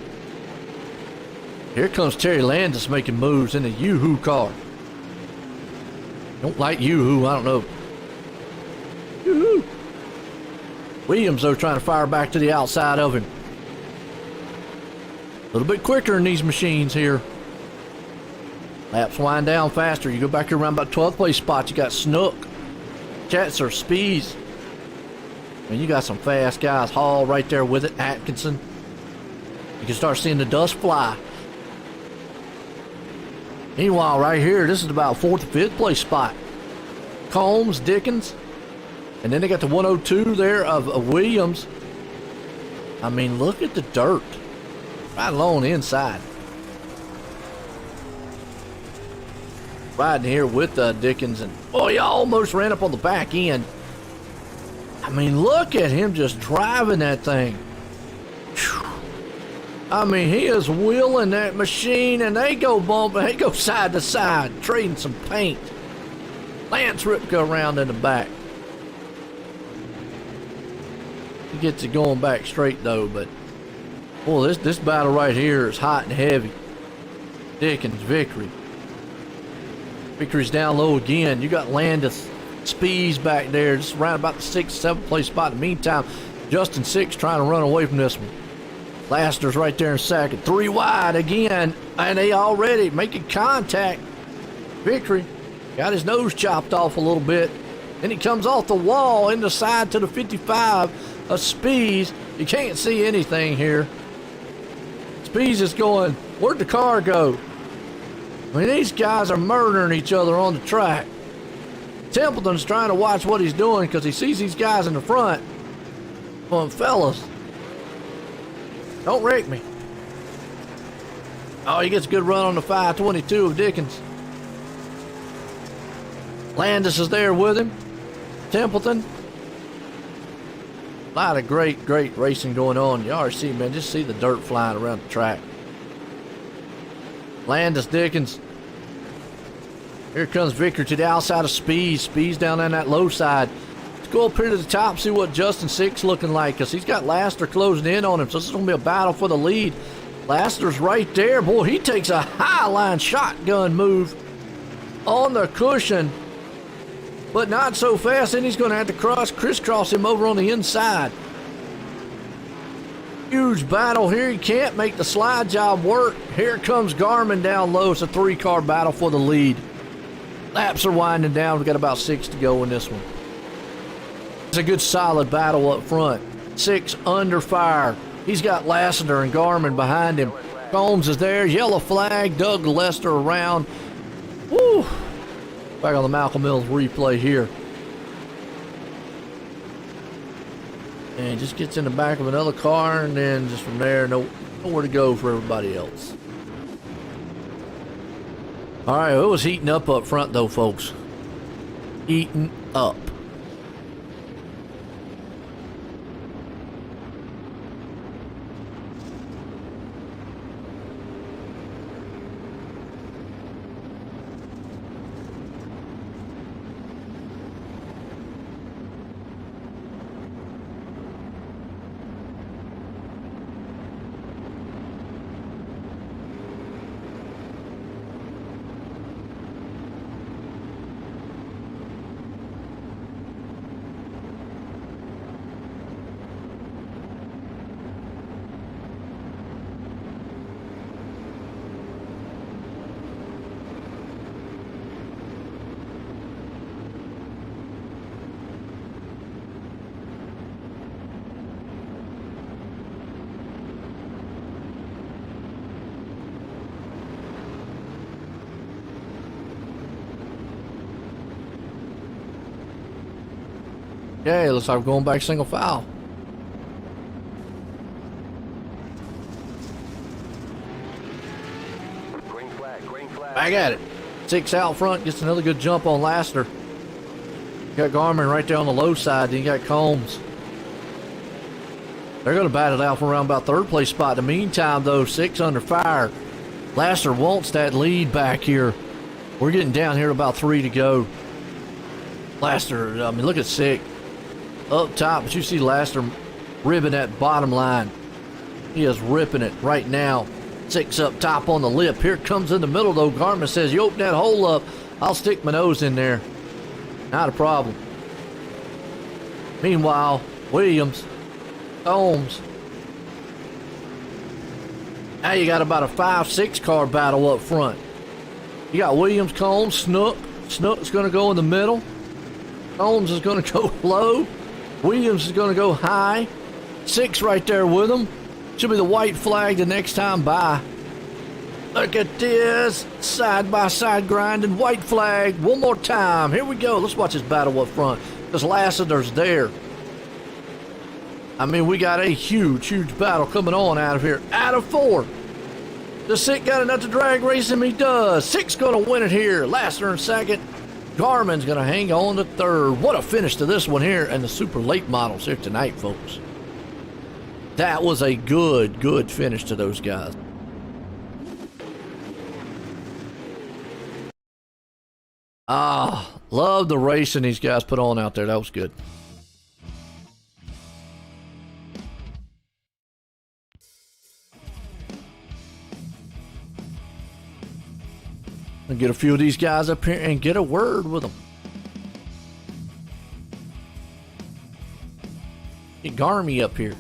Here comes Terry Landis making moves in the Yoo-Hoo car. Don't like Yoo-Hoo, I don't know. Yoo-Hoo. Williams, though, trying to fire back to the outside of him. A little bit quicker in these machines here. Laps wind down faster. You go back here around about 12th place spot. You got Snook, Chetzer, Spees. And you got some fast guys. Hall right there with it. Atkinson. You can start seeing the dust fly. Meanwhile, right here, this is about 4th or 5th place spot. Combs, Dickens. And then they got the 102 there of Williams. I mean, look at the dirt. Right along the inside. Riding here with Dickens. And, boy, he almost ran up on the back end. I mean, look at him just driving that thing. Whew. I mean, he is wheeling that machine, and they go bumping. They go side to side, trading some paint. Lance Ripka around in the back. He gets it going back straight, though, but boy, this battle right here is hot and heavy. Dickens, Vickery. Vickery's down low again. You got Landis, Spees back there, just around about the 6th, 7th place spot. In the meantime, Justin Six trying to run away from this one. Laster's right there in second. 3 wide again, and they already making contact. Vickery got his nose chopped off a little bit. Then he comes off the wall in the side to the 55 of Spees. You can't see anything here. Spees is going, where'd the car go? I mean, these guys are murdering each other on the track. Templeton's trying to watch what he's doing because he sees these guys in the front. Well, fellas, don't wreck me. Oh, he gets a good run on the 522 of Dickens. Landis is there with him. Templeton. A lot of great racing going on. You already see, man, just see the dirt flying around the track. Landis, Dickens. Here comes Vickery to the outside of Spees. Spees down on that low side. Let's go up here to the top, see what Justin Six looking like, because he's got Laster closing in on him, so this is going to be a battle for the lead. Laster's right there. Boy, he takes a high line shotgun move on the cushion, but not so fast. Then he's going to have to crisscross him over on the inside. Huge battle here. He can't make the slide job work. Here comes Garmin down low. It's a 3-car battle for the lead. Laps are winding down. We've got about 6 to go in this one. It's a good solid battle up front. Six under fire. He's got Lassiter and Garmin behind him. Combs is there. Yellow flag. Doug Lester around. Woo! Back on the Malcolm Mills replay here. And just gets in the back of another car, and then just from there, nowhere to go for everybody else. All right, it was heating up front, though, folks. Heating up. Okay, looks like we're going back single file. Green flag, green flag. Back at it. Six out front, gets another good jump on Laster. You got Garmin right there on the low side, then you got Combs. They're going to bat it out for around about 3rd place spot. In the meantime, though, 6 under fire. Laster wants that lead back here. We're getting down here about 3 to go. Laster, I mean, look at Six up top, but you see Laster ribbing that bottom line. He is ripping it right now. Six up top on the lip. Here comes in the middle, though. Garmin says, you open that hole up, I'll stick my nose in there. Not a problem. Meanwhile, Williams, Combs. Now you got about a 5-6 car battle up front. You got Williams, Combs, Snook. Snook's going to go in the middle. Combs is going to go low. Williams is going to go high. Six right there with him. Should be the white flag the next time by. Look at this. Side-by-side grinding. White flag. One more time. Here we go. Let's watch this battle up front. This Lassiter's there. I mean, we got a huge, huge battle coming on out of here. Out of 4. The Sick got enough to drag race him. He does. Sick's going to win it here. Lassiter in second. Garmin's going to hang on to third. What a finish to this one here. And the super late models here tonight, folks. That was a good, good finish to those guys. Ah, love the racing these guys put on out there. That was good. And get a few of these guys up here and get a word with them. Get Garmy up here.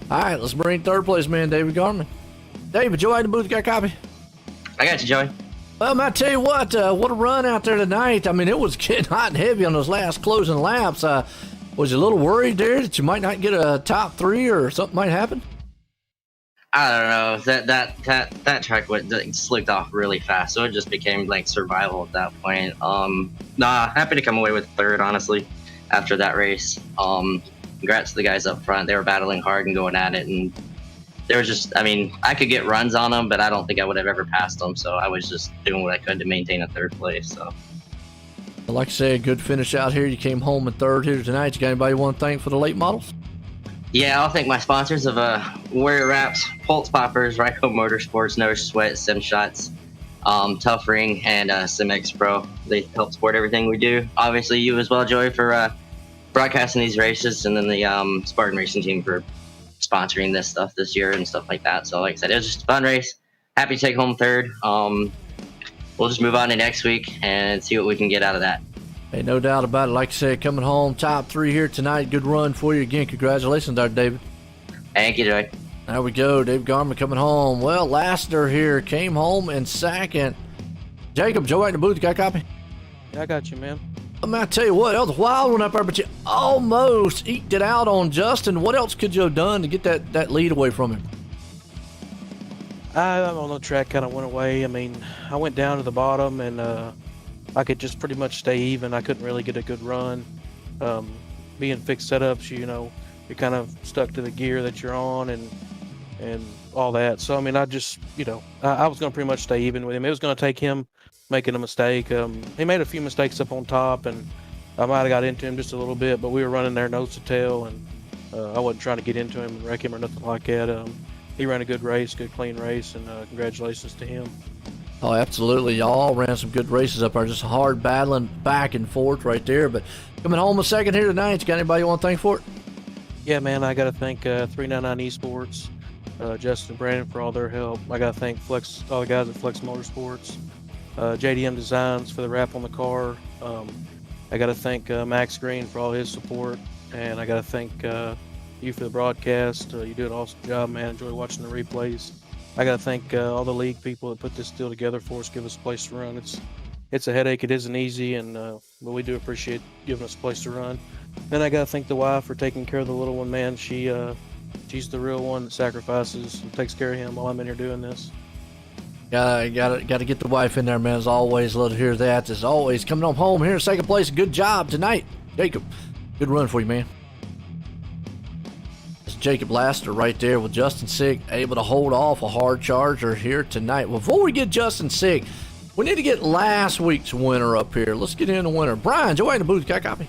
All right, let's bring third place man, David Garman. David, Joey in the booth, got a copy? I got you, Joey. Well, man, I tell you what a run out there tonight. I mean, it was getting hot and heavy on those last closing laps. Was you a little worried there that you might not get a top 3 or something might happen? I don't know. That track slipped off really fast, so it just became like survival at that point. Happy to come away with third, honestly, after that race. Congrats to the guys up front. They were battling hard and going at it, and there was just, I mean, I could get runs on them, but I don't think I would have ever passed them, so I was just doing what I could to maintain a third place. So, like I said, good finish out here. You came home in third here tonight. You got anybody you want to thank for the late models? Yeah, I'll thank my sponsors of Warrior Wraps, Pulse Poppers, Ryco Motorsports, No Sweat, Sim Shots, Tough Ring, and SimX Pro. They help support everything we do. Obviously, you as well, Joey, for broadcasting these races, and then the Spartan Racing team for sponsoring this stuff this year and stuff like that. So like I said, it was just a fun race. Happy to take home third. We'll just move on to next week and see what we can get out of that. Hey, no doubt about it. Like I said, coming home top 3 here tonight. Good run for you again. Congratulations there, David. Thank you, Joey. There we go. Dave Garman coming home. Well, Lassiter here came home in second. Jacob, Joe right in the booth. Got a copy? Yeah, I got you, man. I mean, I tell you what, that was a wild one up there, but you almost eked it out on Justin. What else could you have done to get that lead away from him? I on the track kind of went away. I mean, I went down to the bottom, and I could just pretty much stay even. I couldn't really get a good run. Being fixed setups, you know, you're kind of stuck to the gear that you're on and all that. So, I mean, I just, you know, I was going to pretty much stay even with him. It was going to take him making a mistake. He made a few mistakes up on top, and I might have got into him just a little bit, but we were running there nose to tail, and I wasn't trying to get into him and wreck him or nothing like that. He ran a good race, good clean race, and congratulations to him. Oh, absolutely. Y'all ran some good races up there. Just hard battling back and forth right there. But coming home a second here tonight, you got anybody you want to thank for it? Yeah, man, I got to thank 399 Esports, Justin and Brandon for all their help. I got to thank all the guys at Flex Motorsports, JDM Designs for the wrap on the car. I got to thank Max Green for all his support, and I got to thank you for the broadcast. You do an awesome job, man. Enjoy watching the replays. I got to thank all the league people that put this deal together for us, give us a place to run. It's a headache. It isn't easy, but we do appreciate giving us a place to run. Then I got to thank the wife for taking care of the little one, man. She's the real one that sacrifices and takes care of him while I'm in here doing this. Got to get the wife in there, man. As always, love to hear that. As always, coming home here in second place. Good job tonight, Jacob. Good run for you, man. It's Jacob Lassiter right there with Justin Sick, able to hold off a hard charger here tonight. Before we get Justin Sick, we need to get last week's winner up here. Let's get in the winner. Brian, Joey in the booth. Got a copy?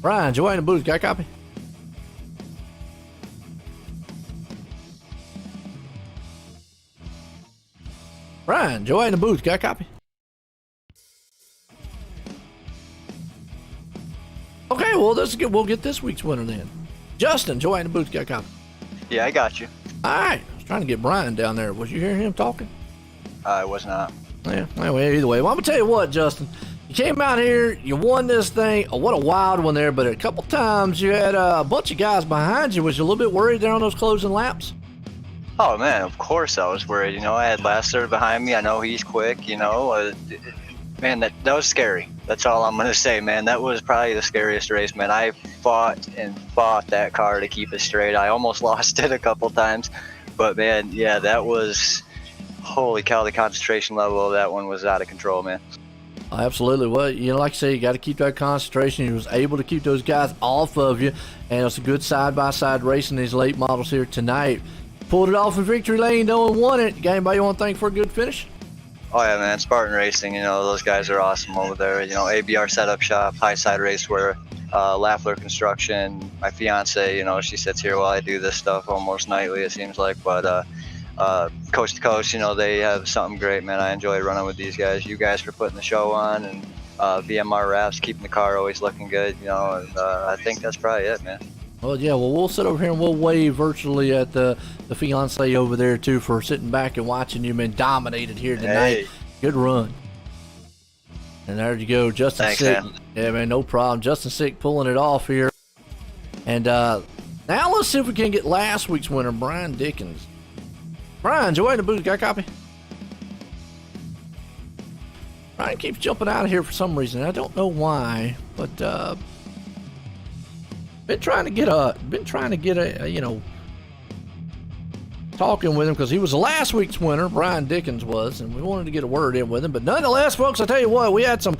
Brian, Joey in the booth. Got a copy? Brian, Joey in the booth. Got a copy? Okay, well, we'll get this week's winner then. Justin, Joey in the booth. Got a copy? Yeah, I got you. All right. I was trying to get Brian down there. Was you hearing him talking? I was not. Yeah, anyway, either way. Well, I'm going to tell you what, Justin. You came out here, you won this thing. Oh, what a wild one there, but a couple times you had a bunch of guys behind you. Was you a little bit worried there on those closing laps? Oh man, of course I was worried. You know, I had Lasser behind me. I know he's quick. You know, man, that was scary. That's all I'm gonna say, man. That was probably the scariest race, man. I fought and fought that car to keep it straight. I almost lost it a couple times, but man, yeah, that was, holy cow, the concentration level of that one was out of control, man. Absolutely. Well, you know, like I say, you got to keep that concentration. He was able to keep those guys off of you, and it's a good side-by-side racing these late models here tonight. Pulled it off in victory lane, though, and won it. Got anybody you want to thank for a good finish? Oh yeah, man, Spartan Racing, you know, those guys are awesome over there. You know, ABR Setup Shop, High Side Racewear, Lafleur Construction. My fiance, you know, she sits here while I do this stuff almost nightly, it seems like. But Coast to Coast, you know, they have something great, man. I enjoy running with these guys. You guys for putting the show on, and VMR Wraps, keeping the car always looking good, you know, and I think that's probably it, man. Well, yeah, well, we'll sit over here and we'll wave virtually at the fiance over there, too, for sitting back and watching you, man, dominated here tonight. Hey. Good run. And there you go, Justin Thanks, Sick. man. Yeah, man, no problem. Justin Sick pulling it off here. And now let's see if we can get last week's winner, Brian Dickens. Brian, Joy in the booth, got a copy? Brian keeps jumping out of here for some reason. I don't know why, but been trying to get a you know, talking with him because he was last week's winner. Brian Dickens was, and we wanted to get a word in with him. But nonetheless, folks, I tell you what, we had some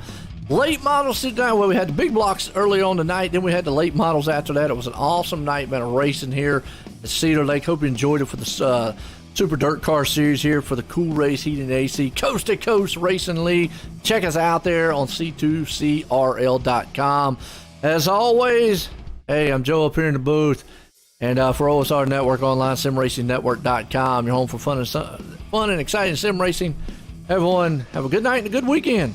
late models sit down. Well, we had the big blocks early on tonight, then we had the late models after that. It was an awesome night, man, of racing here at Cedar Lake. Hope you enjoyed it for the Super Dirt Car Series here for the Cool Race Heat and AC Coast to Coast Racing League. Check us out there on C2CRL.com. As always, hey, I'm Joe up here in the booth. And for OSR Network Online, SimRacingNetwork.com, your home for fun and exciting sim racing. Everyone, have a good night and a good weekend.